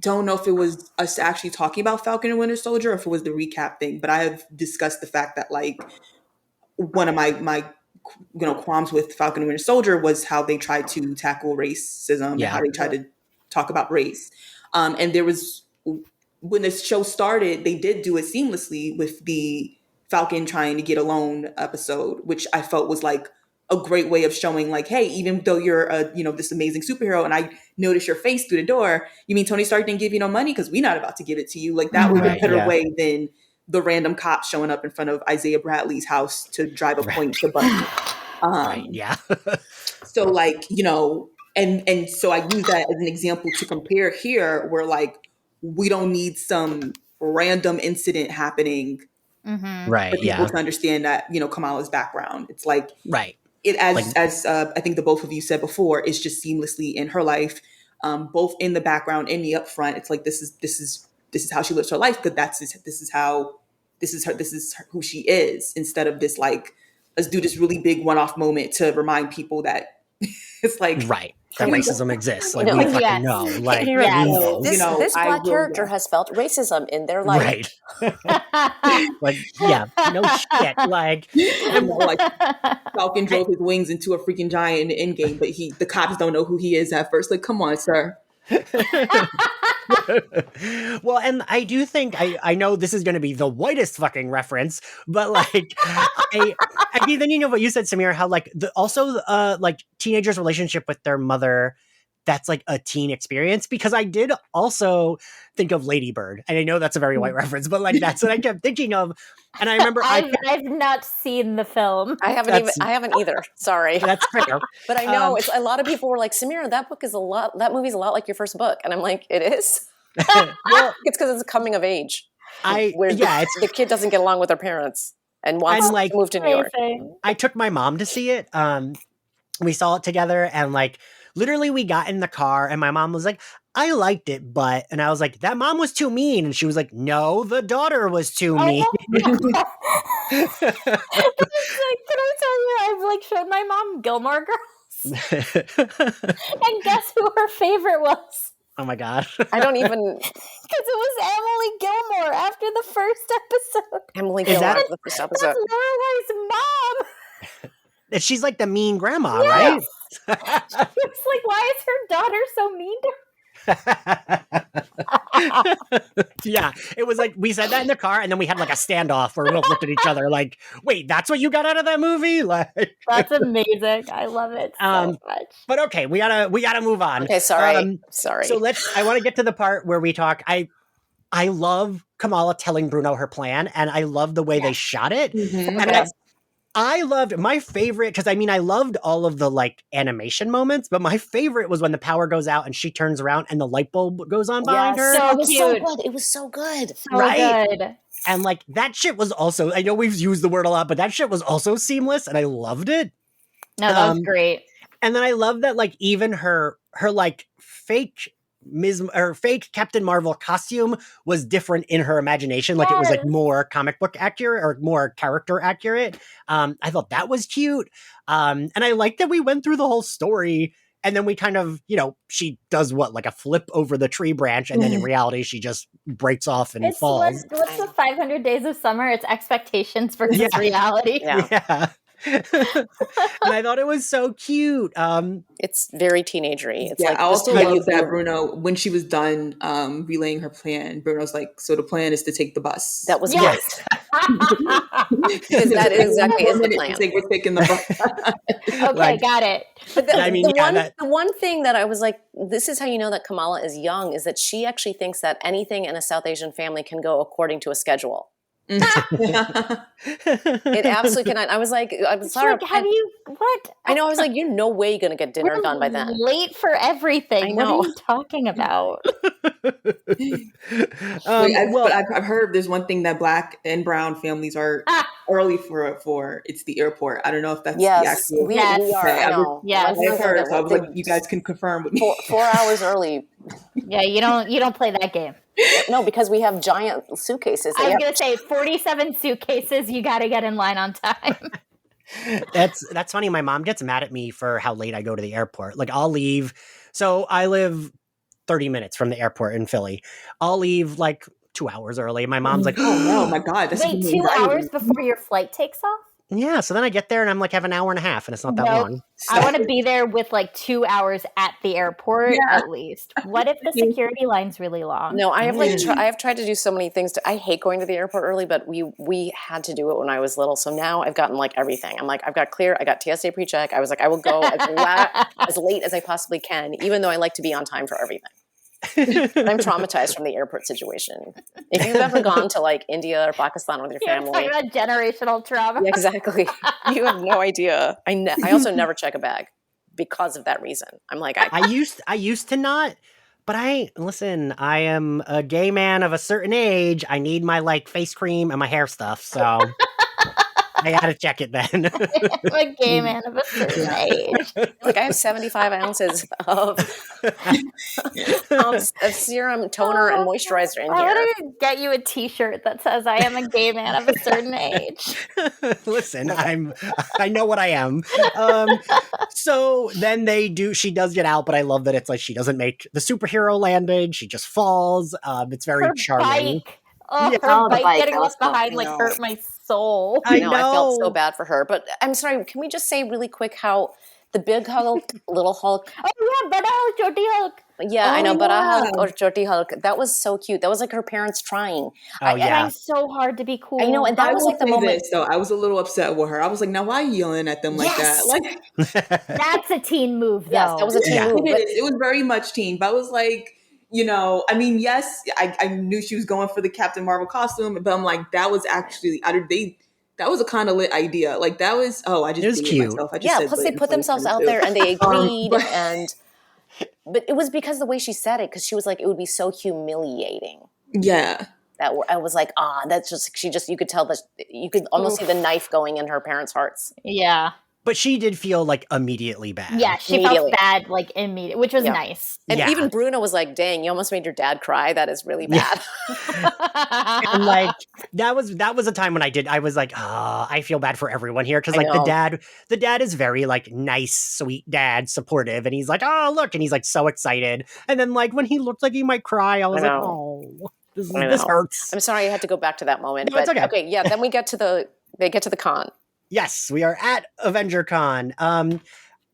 don't know if it was us actually talking about Falcon and Winter Soldier or if it was the recap thing, but I have discussed the fact that like one of my qualms with Falcon and Winter Soldier was how they tried to tackle racism and how they tried to talk about race. And there was, when the show started, they did do it seamlessly with the Falcon trying to get a loan episode, which I felt was like a great way of showing like, hey, even though you're this amazing superhero and I notice your face through the door, you mean Tony Stark didn't give you no money because we're not about to give it to you. Like that was a better way than the random cop showing up in front of Isaiah Bradley's house to drive a point to Bunny. So like, and so I use that as an example to compare here where like, we don't need some random incident happening for people to understand that, Kamala's background. It's like, as I think the both of you said before, it's just seamlessly in her life, both in the background and the upfront. It's like, this is how she lives her life. Because this is who she is, instead of this, like, let's do this really big one-off moment to remind people that it's like, that racism exists. Like, we fucking know. Like, this black character has felt racism in their life. Like, no shit. Like, like Falcon drove his wings into a freaking giant in Endgame, but the cops don't know who he is at first. Like, come on, sir. Well, and I do think I know this is going to be the whitest fucking reference, but like I then what you said, Samira, how like like teenagers' relationship with their mother, that's like a teen experience, because I did also think of Lady Bird, and I know that's a very white reference, but like that's what I kept thinking of. And I remember I've not seen the film. I haven't either. Sorry. That's fair. But I know it's a lot of people were like, Samira, that movie's a lot like your first book. And I'm like, it is? Well, it's because it's a coming of age. The kid doesn't get along with their parents and wants to move to New York. I took my mom to see it. We saw it together, and like literally we got in the car and my mom was like, I liked it, and I was like, that mom was too mean. And she was like, no, the daughter was too mean. Can I tell you, I've like showed my mom Gilmore Girls. And guess who her favorite was? Oh my God. I don't even. Because it was Emily Gilmore after the first episode. Emily Gilmore after the first episode. That's Lorelai's mom. And she's like the mean grandma, right? She was like, why is her daughter so mean to her? Yeah, it was like we said that in the car, and then we had like a standoff where we both looked at each other like, wait, that's what you got out of that movie? Like, that's amazing. I love it so much. But okay, we gotta move on. Okay, sorry. Sorry. So I want to get to the part where we talk. I love Kamala telling Bruno her plan, and I love the way they shot it. Mm-hmm. And I loved my favorite, because I loved all of the like animation moments, but my favorite was when the power goes out and she turns around and the light bulb goes on behind her. So it was cute. so good. It was so good. So good. And like that shit was also, I know we've used the word a lot, but that shit was also seamless and I loved it. No, that was great. And then I love that like even her like fake Captain Marvel costume was different in her imagination. Like it was like more comic book accurate or more character accurate. I thought that was cute. And I like that we went through the whole story and then we kind of, she does like a flip over the tree branch. And then in reality, she just breaks off and falls. What's the 500 Days of Summer? It's expectations versus reality. Yeah. And I thought it was so cute. It's very teenagery. It's I also love that Bruno, when she was done relaying her plan, Bruno's like, so the plan is to take the bus. That was yes. Because that exactly is the plan. We're taking the bus. Okay, got it. But the one thing that I was like, this is how you know that Kamala is young, is that she actually thinks that anything in a South Asian family can go according to a schedule. It absolutely cannot. I was like, I'm sorry. Like, what? I know. I was like, you're no way you're going to get dinner done by then. Late for everything. What are you talking about? But I've heard there's one thing that Black and Brown families are early for. It's the airport. I don't know if that's the actual. We are. I know. I've heard. So I was like, you guys can confirm with me. 4 hours early. Yeah, you don't play that game. No, because we have giant suitcases. I was going to say 47 suitcases. You got to get in line on time. That's funny. My mom gets mad at me for how late I go to the airport. Like I'll leave. So I live 30 minutes from the airport in Philly. I'll leave like 2 hours early. My mom's like, oh no, my God. That's Wait, 2 hours before your flight takes off? Yeah, so then I get there and I'm like, have an hour and a half and it's not that long. I want to be there with like 2 hours at the airport at least. What if the security line's really long? No, I have I have tried to do so many things. I hate going to the airport early, but we had to do it when I was little. So now I've gotten like everything. I'm like, I've got clear. I got TSA pre-check. I was like, I will go as late as I possibly can, even though I like to be on time for everything. But I'm traumatized from the airport situation. If you've ever gone to like India or Pakistan with your family, you're talking about generational trauma. Yeah, exactly. You have no idea. I also never check a bag because of that reason. I'm like, I used to not, but I am a gay man of a certain age. I need my like face cream and my hair stuff, so I gotta check it then. I'm a gay man of a certain age. Like I have 75 ounces of serum, toner, and moisturizer in I here. want to get you a T-shirt that says "I am a gay man of a certain age." Listen, I know what I am. So then she does get out, but I love that it's like she doesn't make the superhero landing. She just falls. It's very charming. Bike. Oh, her bike getting left behind like hurt my soul. I know. I felt so bad for her. But I'm sorry, can we just say really quick how the big Hulk, little Hulk. Oh yeah, Bada Hulk, Choti Hulk. Yeah, I know, Bada Hulk or Choti Hulk. That was so cute. That was like her parents trying. Trying so hard to be cool. I know, and that was like the moment. So I was a little upset with her. I was like, now why are you yelling at them like that? Like that's a teen move, though. Yes, that was a teen move. It was very much teen, but I was like, I mean, yes, I knew she was going for the Captain Marvel costume, but I'm like, that was actually, that was a kind of lit idea. Like that was, it was cute. myself. I just plus they put themselves out there and they agreed. But it was because the way she said it, because she was like, it would be so humiliating. Yeah. That I was like, that's just, you could tell that you could almost see the knife going in her parents' hearts. Yeah. But she did feel like immediately bad. Yeah, she felt bad like immediately, which was nice. And even Bruno was like, dang, you almost made your dad cry. That is really bad. And like that was a time when I was like, I feel bad for everyone here. Cause like the dad is very like nice, sweet dad, supportive. And he's like, oh, look. And he's like so excited. And then like when he looked like he might cry, I was like, oh, this hurts. I'm sorry I had to go back to that moment. No, it's okay. Okay, yeah, then they get to the con. Yes, we are at Avenger Con.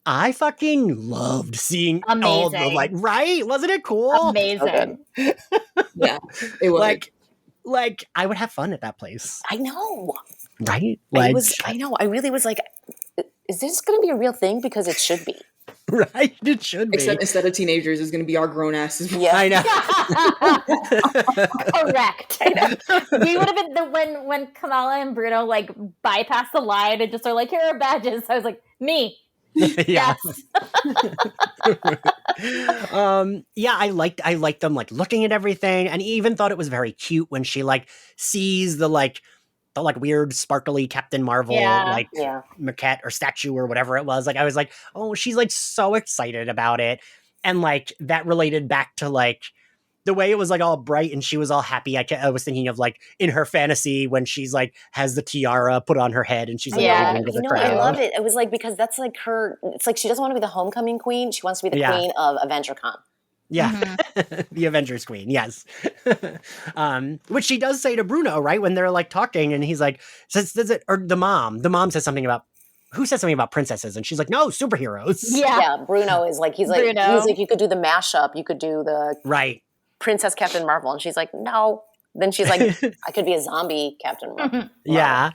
I fucking loved seeing all the right? Wasn't it cool? Amazing. Yeah, it was. Like I would have fun at that place. I know. Right? I know. I really was like, is this going to be a real thing? Because it should be. Right? It should be. Except instead of teenagers, it's going to be our grown asses. Yeah, I know. Correct. We would have been when Kamala and Bruno like bypass the line and just are like, here are badges. I was like, me. Yeah. Yes. I liked them like looking at everything, and even thought it was very cute when she like sees the weird sparkly Captain Marvel maquette or statue or whatever it was. Like I was like, oh, she's like so excited about it. And like that related back to like the way it was like all bright and she was all happy. I was thinking of like in her fantasy when she's like has the tiara put on her head and she's like, I love it. It was like, because that's like her, it's like she doesn't want to be the homecoming queen. She wants to be the queen of Avenger Con. Yeah. Mm-hmm. The Avengers Queen. Yes. Which she does say to Bruno, right? When they're like talking and he's like, the mom says something about, who says something about princesses? And she's like, no, superheroes. Yeah. Bruno is like, he's like, you could do the mashup. You could do the Princess Captain Marvel. And she's like, no. Then she's like, I could be a zombie Captain Marvel. Yeah.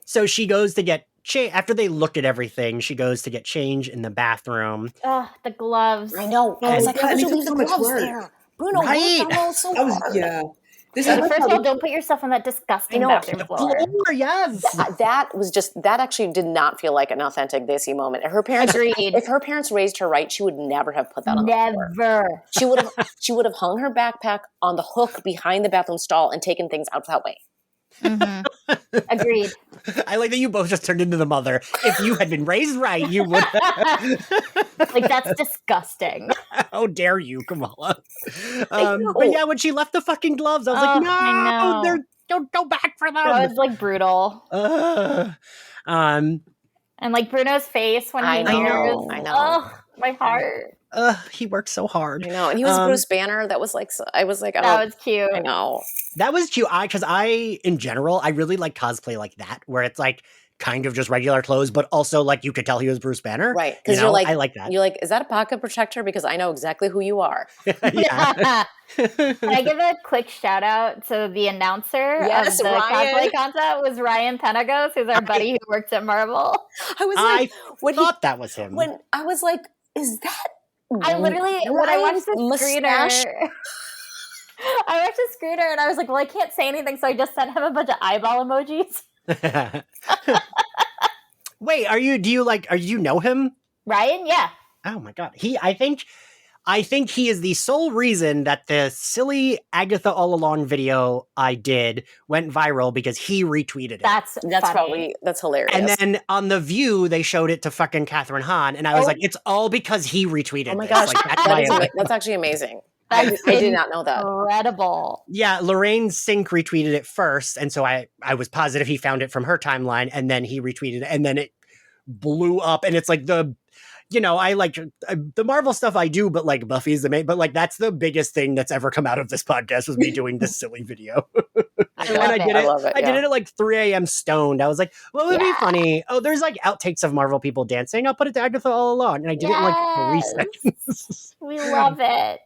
So she goes to get after they look at everything, she goes to get change in the bathroom. Oh, the gloves. I know. I was like, how did you leave the gloves there? Bruno, so hard. Yeah. First of all, don't put yourself on that disgusting bathroom floor. Yes. That actually did not feel like an authentic Desi moment. If her parents raised her right, she would never have put that on the floor. She would have hung her backpack on the hook behind the bathroom stall and taken things out that way. Agreed. I like that you both just turned into the mother. If you had been raised right, you would. Like, that's disgusting. How dare you, Kamala? But yeah, when she left the fucking gloves, I was like, no, they're don't go back for them. That was like brutal. And like Bruno's face when he know. Oh, my heart. He worked so hard. I know. And he was Bruce Banner. That was like, I was like, oh, that was cute. I know. That was cute. Because in general, I really like cosplay like that, where it's like kind of just regular clothes, but also like you could tell he was Bruce Banner. Right. Because you're like, I like that. You're like, is that a pocket protector? Because I know exactly who you are. Yeah. Can I give a quick shout out to the announcer of the cosplay contest was Ryan Penagos, who's our buddy who works at Marvel. I thought that was him. When I was like, is that I literally, when I watched the mustache? screener, I watched the screener and I was like, well, I can't say anything, so I just sent him a bunch of eyeball emojis. Wait, do you know him? Ryan? Yeah. Oh my god. I think he is the sole reason that the silly Agatha All Along video I did went viral because he retweeted it. That's hilarious. And then on The View, they showed it to fucking Catherine Hahn, and I was like, it's all because he retweeted it. Oh my gosh, like, that's actually amazing. I did not know that. Incredible. Yeah, Lorraine Sink retweeted it first, and so I was positive he found it from her timeline, and then he retweeted it, and then it blew up, and it's like I like the Marvel stuff I do, but like Buffy's the main, but like that's the biggest thing that's ever come out of this podcast was me doing this silly video. I love it. I did it at like 3 a.m. stoned. I was like, what would be funny? Oh, there's like outtakes of Marvel people dancing. I'll put it to Agatha All Along. And I did it in like 3 seconds. We love it.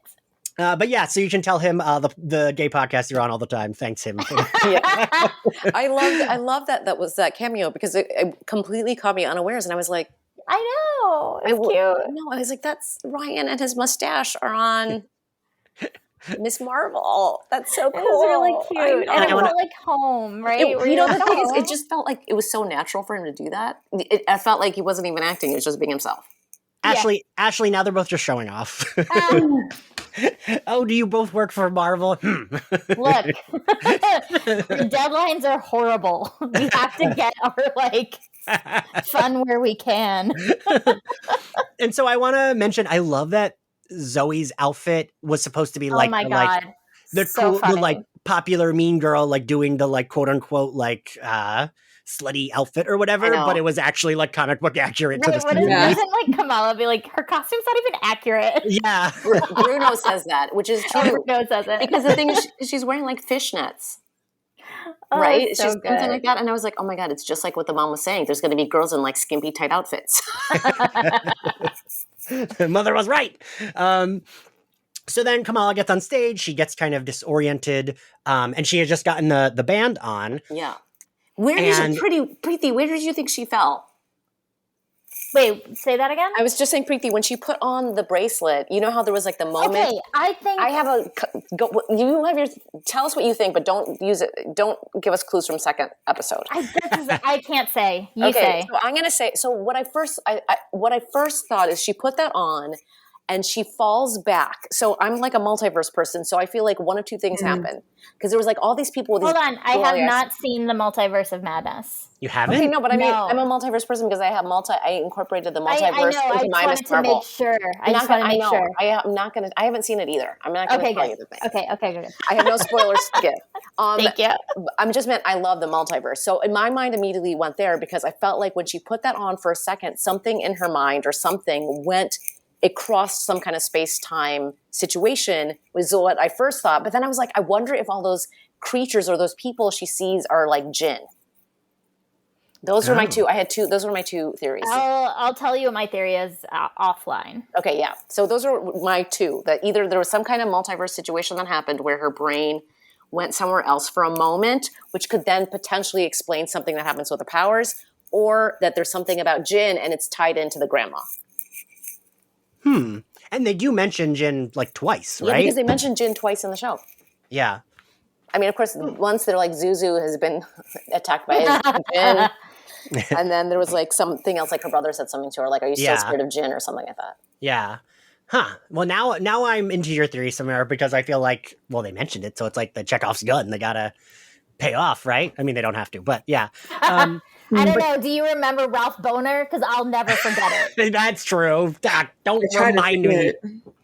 But yeah, so you can tell him the gay podcast you're on all the time. Thanks him. I love that cameo because it completely caught me unawares, and I was like, I know. It's cute. No, I was like, that's Ryan and his mustache are on Miss Marvel. That's so cool. It was really cute. And it felt like home, right? The thing is, it just felt like it was so natural for him to do that. I felt like he wasn't even acting. He was just being himself. Ashley, now they're both just showing off. Oh, do you both work for Marvel? Look, the deadlines are horrible. We have to get our fun where we can. And so I want to mention, I love that Zoe's outfit was supposed to be like, oh my God. The so cool, the popular mean girl, doing the quote unquote slutty outfit or whatever, but it was actually comic book accurate to this. Doesn't Kamala be like, her costume's not even accurate? Yeah. Bruno says that, which is true. Bruno says it. Because the thing is, she's wearing fishnets. Oh, right? So she's something like that. And I was like, oh my God, it's just like what the mom was saying. There's going to be girls in skimpy tight outfits. Mother was right. So then Kamala gets on stage. She gets kind of disoriented. And she had just gotten the band on. Yeah. Preeti, where did you think she fell? Wait, say that again? I was just saying, Preeti, when she put on the bracelet, you know how there was the moment? Okay, I think... I have tell us what you think, but don't use it. Don't give us clues from second episode. I can't say. You say. So I'm going to say, so what I first thought is she put that on and she falls back. So I'm a multiverse person. So I feel like one of two things happened. Because there was all these people with these... Hold on. I have not seen the Multiverse of Madness. You haven't? Okay, no, but I mean, I'm a multiverse person because I incorporated the multiverse into my Miss Marvel. I just want to make sure. I'm not going to, I haven't seen it either. I'm not going to tell you the thing. Okay, good. I have no spoilers to give. Thank you. I'm just meant I love the multiverse. So in my mind immediately went there because I felt like when she put that on for a second, something in her mind or something it crossed some kind of space-time situation was what I first thought. But then I was like, I wonder if all those creatures or those people she sees are Jinn. Those were my two. Those were my two theories. I'll tell you what my theory is offline. Okay, yeah. So those are my two. That either there was some kind of multiverse situation that happened where her brain went somewhere else for a moment, which could then potentially explain something that happens with the powers, or that there's something about Jinn and it's tied into the grandma. And they do mention Jinn twice, right? Yeah, because they mentioned Jinn twice in the show. Yeah. I mean, of course, once they're Zuzu has been attacked by Jinn. And then there was something else, her brother said something to her, are you still scared of Jinn or something like that? Yeah. Huh. Well, now I'm into your theory, Samira, because I feel they mentioned it, so it's the Chekhov's gun. They gotta pay off, right? I mean, they don't have to, but yeah. I don't know. Do you remember Ralph Boner? Because I'll never forget it. That's true. Don't I try to remind me.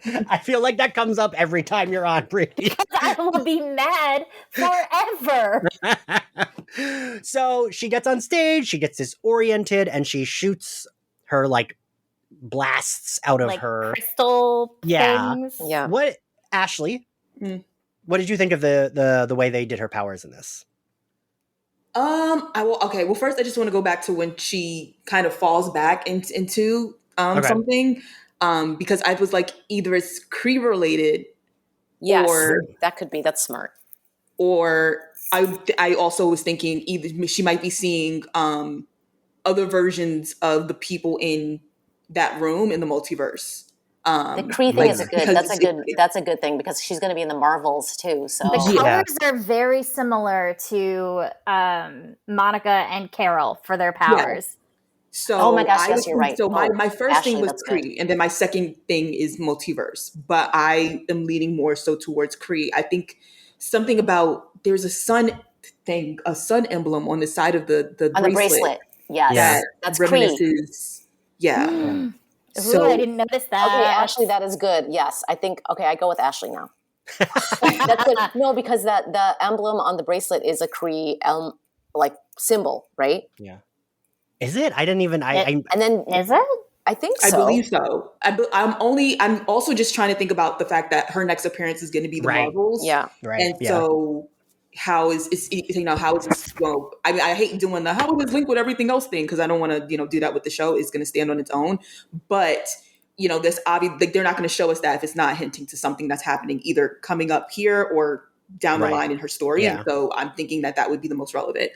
forget. I feel like that comes up every time you're on, Preeti. I will be mad forever. So she gets on stage, she gets disoriented, and she shoots her like blasts out of Like her crystal Yeah. things. Yeah. What, Ashley? Mm. What did you think of the way they did her powers in this? Okay. Well, first, I just want to go back to when she kind of falls back into Okay. something, because I was like, either it's Kree related, Yes, or that could be. That's smart. or I also was thinking either she might be seeing other versions of the people in that room in the multiverse. The Kree thing like, is a good. because That's a good thing because she's going to be in the Marvels too. So The Yeah. colors are very similar to Monica and Carol for their powers. So Oh my gosh, I yes, was- you're right. So my, Oh, my first Ashley, thing was that's good. Kree, and then my second thing is multiverse. But I am leaning more so towards Kree. I think something about there's a sun emblem on the side of the On the bracelet. Yes, Yeah. that's Kree. reminisces. Yeah. Ooh, So I didn't notice that. Okay, Ashley, that is good. Yes, I think. Okay, I go with Ashley now. That's good. No, because the emblem on the bracelet is a Kree like symbol, right? Yeah. Is it? I didn't even. I And then Is it? I think so. I believe so. I'm also just trying to think about the fact that her next appearance is going to be the Right. Marvels. Yeah. right. And Yeah. so how is this, well, I mean, I hate doing the how is this linked with everything else thing, because I don't want to, do that with the show. It's going to stand on its own. But, this obvious, like, they're not going to show us that if it's not hinting to something that's happening either coming up here or down Right. the line in her story. Yeah. And so I'm thinking that would be the most relevant.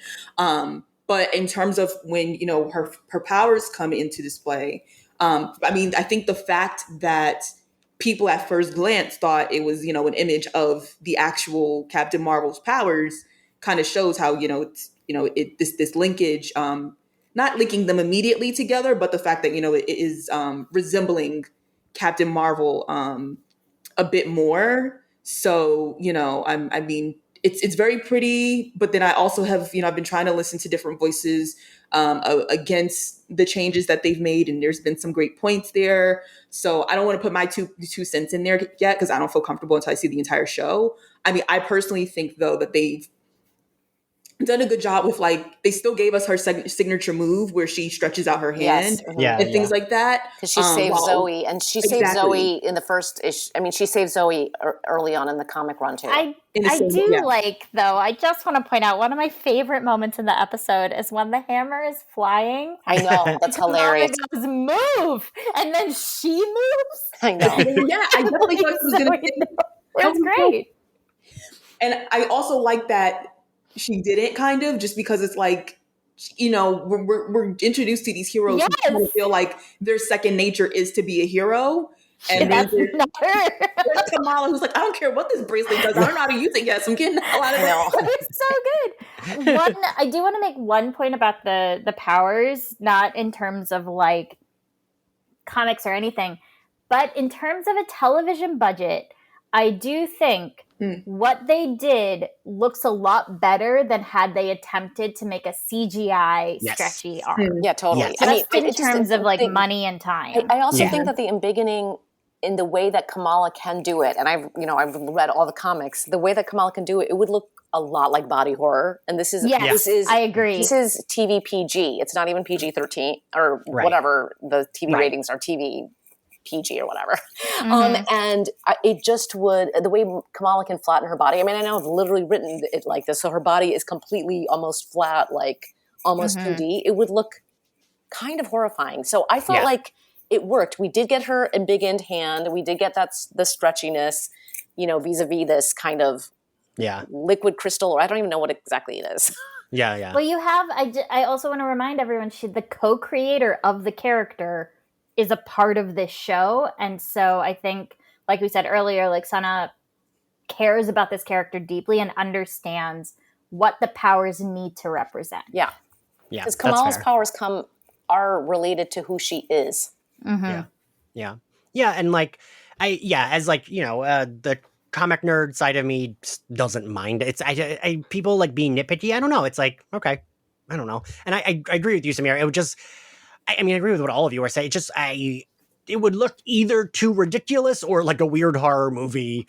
But in terms of when, her powers come into display, I mean, I think the fact that people at first glance thought it was, an image of the actual Captain Marvel's powers kind of shows how, this linkage, not linking them immediately together, but the fact that, it is resembling Captain Marvel a bit more. So, I mean, it's very pretty, but then I also have, I've been trying to listen to different voices against the changes that they've made, and there's been some great points there. So I don't want to put my two cents in there yet because I don't feel comfortable until I see the entire show. I mean, I personally think though that they've done a good job with, like, they still gave us her signature move where she stretches out her hand Yeah. and things like that. Because she saved while- Zoe, and she saved Exactly. Zoe in the first issue. I mean, she saved Zoe early on in the comic run too. I In the same- do yeah. like, though, I just want to point out one of my favorite moments in the episode is when the hammer is flying. I know, that's hilarious. Mama goes, move! And then she moves. I know. Yeah, I definitely thought she was going to. It's great. And I also like that she didn't, kind of, just because it's like, we're introduced to these heroes who kind of Yes. feel like their second nature is to be a hero. And That's then not her. there's Kamala, who's like, I don't care what this bracelet does. I don't know how to use it yet, so I'm getting the hell out of I know. it. It's so good. I do want to make one point about the powers, not in terms of like comics or anything, but in terms of a television budget, I do think what they did looks a lot better than had they attempted to make a CGI Yes. stretchy arm. Yeah, totally. Yes. Just I mean, in it's just terms of like thing- money and time. I also Yeah. think that the beginning, in the way that Kamala can do it, and I've read all the comics, the way that Kamala can do it, it would look a lot like body horror. And this is I agree. This is TV PG. It's not even PG-13 or Right. whatever the TV Right. ratings are. TV PG or whatever. Mhm. And it just would, the way Kamala can flatten her body. I mean, I know I've literally written it like this. So her body is completely almost flat, like almost 2D. It would look kind of horrifying. So I felt like it worked. We did get her a big end hand. We did get the stretchiness, vis-a-vis this kind of liquid crystal, or I don't even know what exactly it is. Yeah. Well, you have, I also want to remind everyone, the co-creator of the character is a part of this show. And so I think, like we said earlier, like Sana cares about this character deeply and understands what the powers need to represent. Yeah. Because Kamala's powers are related to who she is. Mm-hmm. Yeah. And like, as like, the comic nerd side of me doesn't mind. It's I people like being nitpicky. I don't know. It's like, okay, I don't know. And I agree with you, Samira. It would just, I mean, I agree with what all of you are saying. It just, it would look either too ridiculous or like a weird horror movie,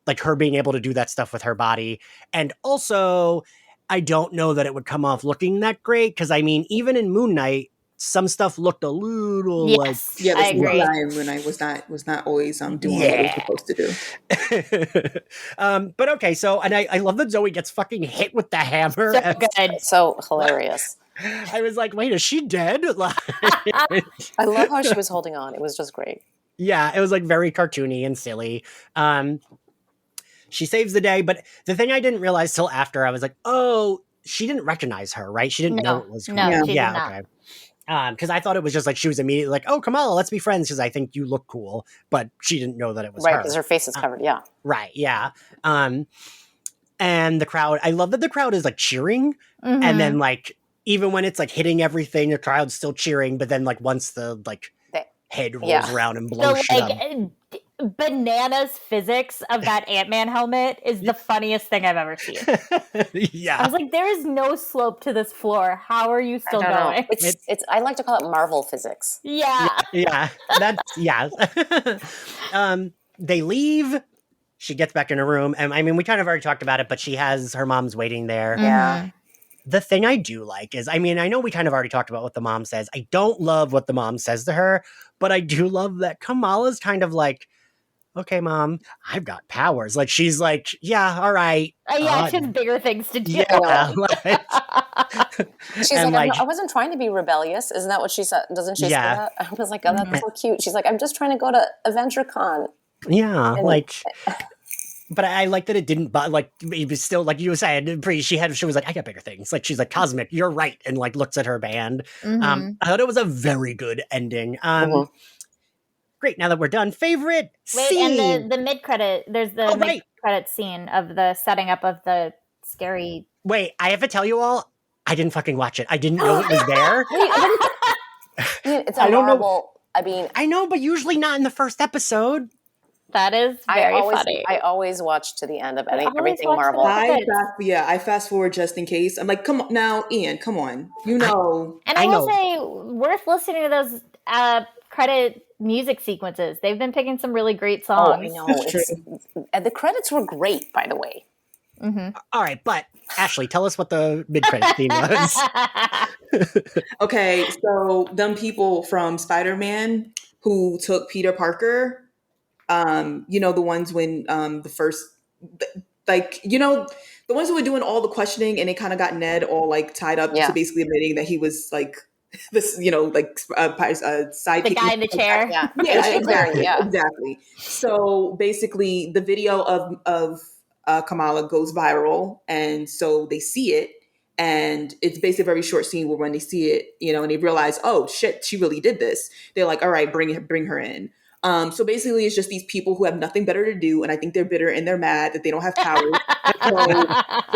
like her being able to do that stuff with her body. And also, I don't know that it would come off looking that great. Cause I mean, even in Moon Knight, some stuff looked a little Yes, Yeah, I the agree. CGI in Moon Knight was not always doing what it was supposed to do. But okay, so and I love that Zoe gets fucking hit with the hammer. So good. So hilarious. I was like, wait, is she dead? Like, I love how she was holding on. It was just great. yeah, it was like very cartoony and silly. She saves the day, but the thing I didn't realize till after, I was like, oh, she didn't recognize her, right? She didn't know it was her. No, Yeah. she did not. Okay. Because I thought it was just like she was immediately like, oh, Kamala, let's be friends because I think you look cool. But she didn't know that it was Right, her. because her face is covered. Yeah. Right, yeah. And the crowd, I love that the crowd is like cheering. Mhm. And then like, even when it's like hitting everything, the crowd's still cheering. But then like once the like head rolls around and blows the shit up. bananas physics of that Ant-Man helmet is the funniest thing I've ever seen. Yeah. I was like, there is no slope to this floor. How are you still I don't know. going? It's I like to call it Marvel physics. Yeah. Yeah, that's yeah. They leave. She gets back in her room, and I mean, we kind of already talked about it, but she has her mom's waiting there. Yeah. The thing I do like is, I mean, I know we kind of already talked about what the mom says. I don't love what the mom says to her, but I do love that Kamala's kind of like, okay, mom, I've got powers. Like, she's like, yeah, all right. Yeah, she has bigger things to do. Yeah. She's And, like, like- I wasn't trying to be rebellious. Isn't that what she said? Doesn't she Yeah. say that? I was like, oh, that's so cute. She's like, I'm just trying to go to AdventureCon. Yeah, And- like, but I like that it didn't, but like, it was still like you were saying, she was like, I got bigger things. Like, she's like, Cosmic, you're right. And like, looks at her band. Mhm. I thought it was a very good ending. Great. Now that we're done, favorite Wait, scene. and the mid-credit, there's the mid-credit scene of the setting up of the scary... Wait, I have to tell you all, I didn't fucking watch it. I didn't know it was there. It's a I don't know. Marvel. I mean, I know, but usually not in the first episode. That is very funny. I always watch to the end of I always everything watch Marvel. the- I fast forward just in case. I'm like, come on now, Ian, come on. You know. And I will say, worth listening to those credit music sequences. They've been picking some really great songs. Oh, I know. And the credits were great, by the way. Mm-hmm. All right, but Ashley, tell us what the mid-credit scene was. Okay, so them people from Spider-Man who took Peter Parker, you know, the ones when the first, like, you know, the ones who were doing all the questioning and they kind of got Ned all like tied up to basically admitting that he was like this, you know, like side the guy in the chair. Yeah, exactly. So basically, the video of Kamala goes viral, and so they see it, and it's basically a very short scene where when they see it, you know, and they realize, oh shit, she really did this. They're like, all right, bring her in. So basically, it's just these people who have nothing better to do, and I think they're bitter and they're mad that they don't have powers. So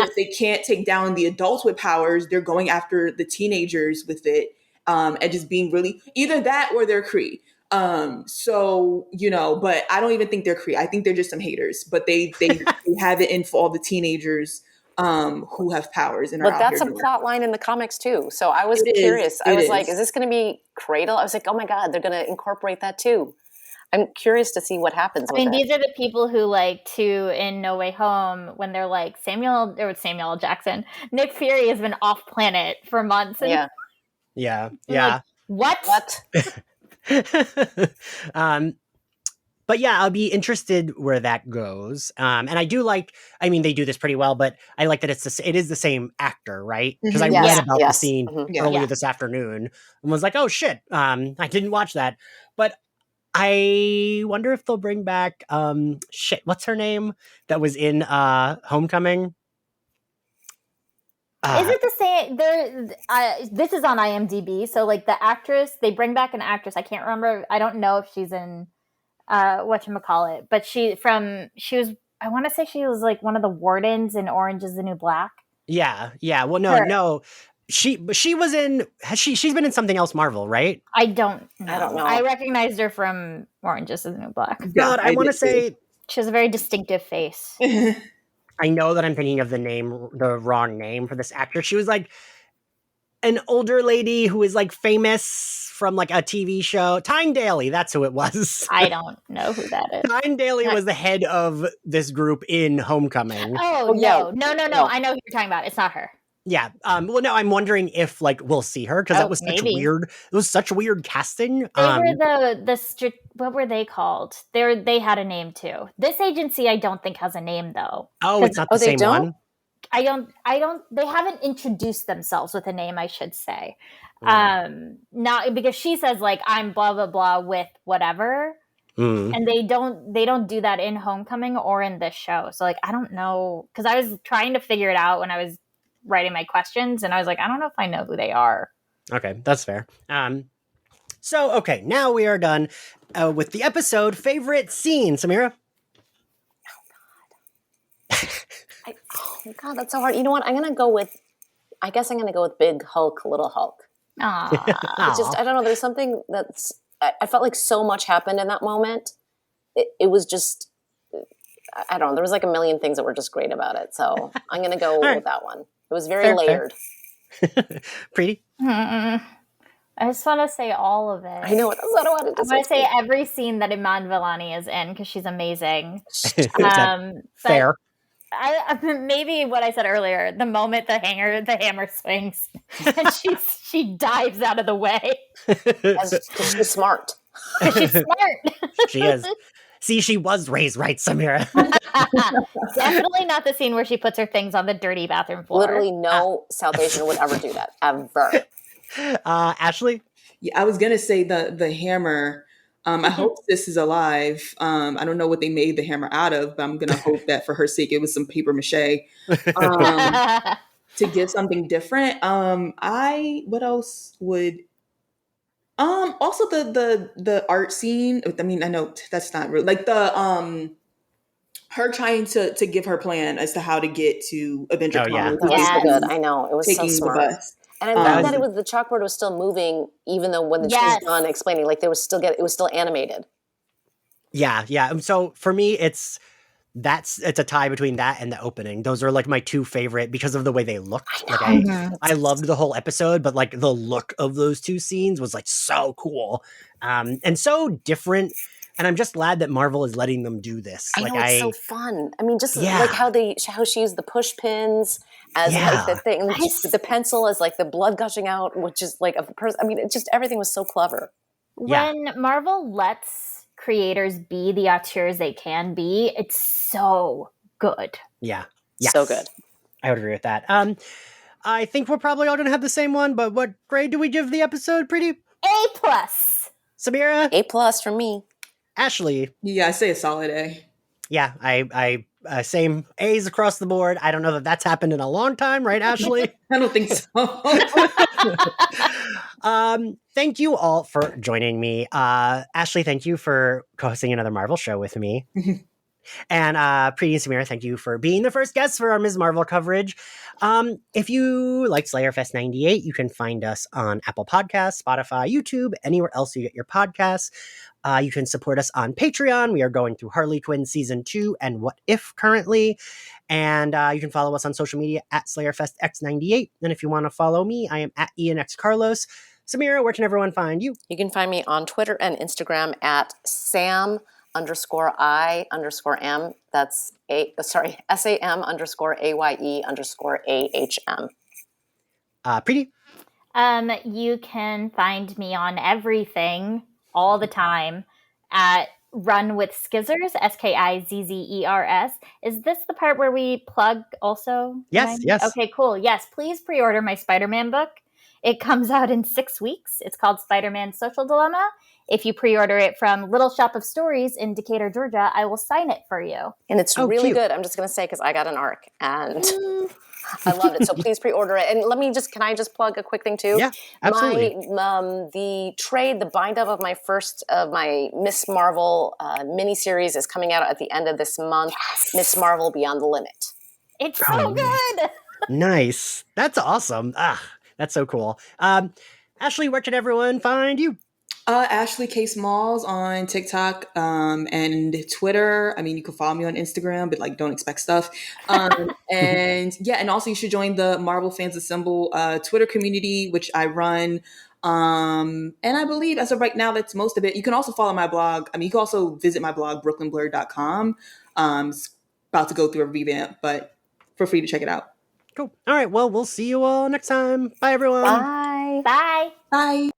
if they can't take down the adults with powers, they're going after the teenagers with it, and just being really either that or they're Kree. So, you know, but I don't even think they're Kree. I think they're just some haters, but they have it in for all the teenagers who have powers and are But out that's here a doing plot line in the comics too. So I was It curious. is. I It was is. like, is this going to be Cradle? I was like, oh my God, they're going to incorporate that too. I'm curious to see what happens I mean, with it. these are the people who like to in No Way Home when they're like Samuel L. Jackson. Nick Fury has been off planet for months. And Yeah. like, what? But yeah, I'll be interested where that goes. And I do like, I mean, they do this pretty well, but I like that it is the same actor, right? Because I read about the scene earlier this afternoon and was like, oh shit, I didn't watch that. But I wonder if they'll bring back, what's her name that was in Homecoming? Is it the same? This is on IMDb. So like the actress, they bring back an actress. I can't remember. I don't know if she's in whatchamacallit, but she was, I want to say she was like one of the wardens in Orange is the New Black. Yeah. Well, no. She was in, she's been in something else Marvel, right? I don't know. I don't know. I recognized her from Orange is the New Black. God, I want to say She has a very distinctive face. I know that I'm thinking of the wrong name for this actress. She was like an older lady who is like famous from like a TV show. Tyne Daly, that's who it was. I don't know who that is. Tyne Daly was the head of this group in Homecoming. Oh, Oh, yeah. no. I know who you're talking about. It's not her. Yeah. Well, no, I'm wondering if like we'll see her because that was such maybe. weird. It was such weird casting. They were what were they called? They had a name too. This agency, I don't think has a name though. Oh, it's not the same one. I don't. They haven't introduced themselves with a name, I should say. Not because she says like I'm blah blah blah with whatever, and they don't do that in Homecoming or in this show. So like I don't know because I was trying to figure it out when I was writing my questions, and I was like, I don't know if I know who they are. Okay, that's fair. So okay, now we are done with the episode. Favorite scene, Samira? Oh God, that's so hard. You know what? I guess I'm gonna go with Big Hulk, Little Hulk. Aww. Just, I don't know. There's something I felt like so much happened in that moment. It was just, I don't know. There was like a million things that were just great about it. So I'm gonna go with that one. It was very layered. Preeti? I just want to say all of it. I know. That's what I wanted to say. I want to say every scene that Iman Vellani is in because she's amazing. Fair. Maybe what I said earlier, the moment the hammer swings and she dives out of the way. She's smart. She's smart. She is. See, she was raised right, Samira. Definitely not the scene where she puts her things on the dirty bathroom floor. Literally no South Asian would ever do that, ever. Ashley? Yeah, I was gonna say the hammer. I hope this is alive. I don't know what they made the hammer out of, but I'm gonna hope that for her sake it was some paper mache to give something different. What else would also the art scene. I mean, I know that's not real. Like the her trying to give her plan as to how to get to Avenger Commons. That was so good. I know. It was so smart. The bus. And I love that the chalkboard was still moving, even though when she was done explaining, like it was still animated. Yeah. So for me, it's a tie between that and the opening. Those are like my two favorite because of the way they looked. I loved the whole episode, but like the look of those two scenes was like so cool, and so different. And I'm just glad that Marvel is letting them do this. I know, it's so fun. I mean, just like how she used the push pins as like the thing, the pencil as like the blood gushing out, which is like a person. I mean, it just everything was so clever. When Marvel lets creators be the auteurs they can be, it's so good. Yeah. So good. I would agree with that. I think we're probably all going to have the same one, but what grade do we give the episode, Preeti? A+. Samira? A+ for me. Ashley? Yeah, I say a solid A. Yeah, I same A's across the board. I don't know that that's happened in a long time, right, Ashley? I don't think so. Thank you all for joining me. Ashley, thank you for co-hosting another Marvel show with me. And Preeti and Samira, thank you for being the first guests for our Ms. Marvel coverage. If you like Slayerfest 98, you can find us on Apple Podcasts, Spotify, YouTube, anywhere else you get your podcasts. You can support us on Patreon. We are going through Harley Quinn Season 2 and What If currently. And you can follow us on social media at SlayerFestX98. And if you want to follow me, I am at IanXCarlos. Samira, where can everyone find you? You can find me on Twitter and Instagram at Sam_I_M. That's SAM_AYE_AHM. Preeti? You can find me on everything all the time at Run with Skizzers, SKIZZERS. Is this the part where we plug also? Yes. Okay, cool. Yes, please pre-order my Spider-Man book. It comes out in 6 weeks. It's called Spider-Man Social Dilemma. If you pre-order it from Little Shop of Stories in Decatur, Georgia, I will sign it for you. And it's really good. I'm just going to say, because I got an ARC and I loved it. So please pre-order it. And can I just plug a quick thing too? Yeah, absolutely. The trade, the bind-up of my Miss Marvel miniseries is coming out at the end of this month. Yes. Miss Marvel Beyond the Limit. It's so good. Nice. That's awesome. That's so cool. Ashley, where can everyone find you? Ashley K. Smalls on TikTok and Twitter. I mean, you can follow me on Instagram, but like, don't expect stuff. And yeah, and also you should join the Marvel Fans Assemble Twitter community, which I run. And I believe as of right now, that's most of it. You can also follow my blog. I mean, you can also visit my blog, brooklynblur.com. It's about to go through a revamp, but feel free to check it out. Cool. All right. Well, we'll see you all next time. Bye, everyone. Bye. Bye. Bye.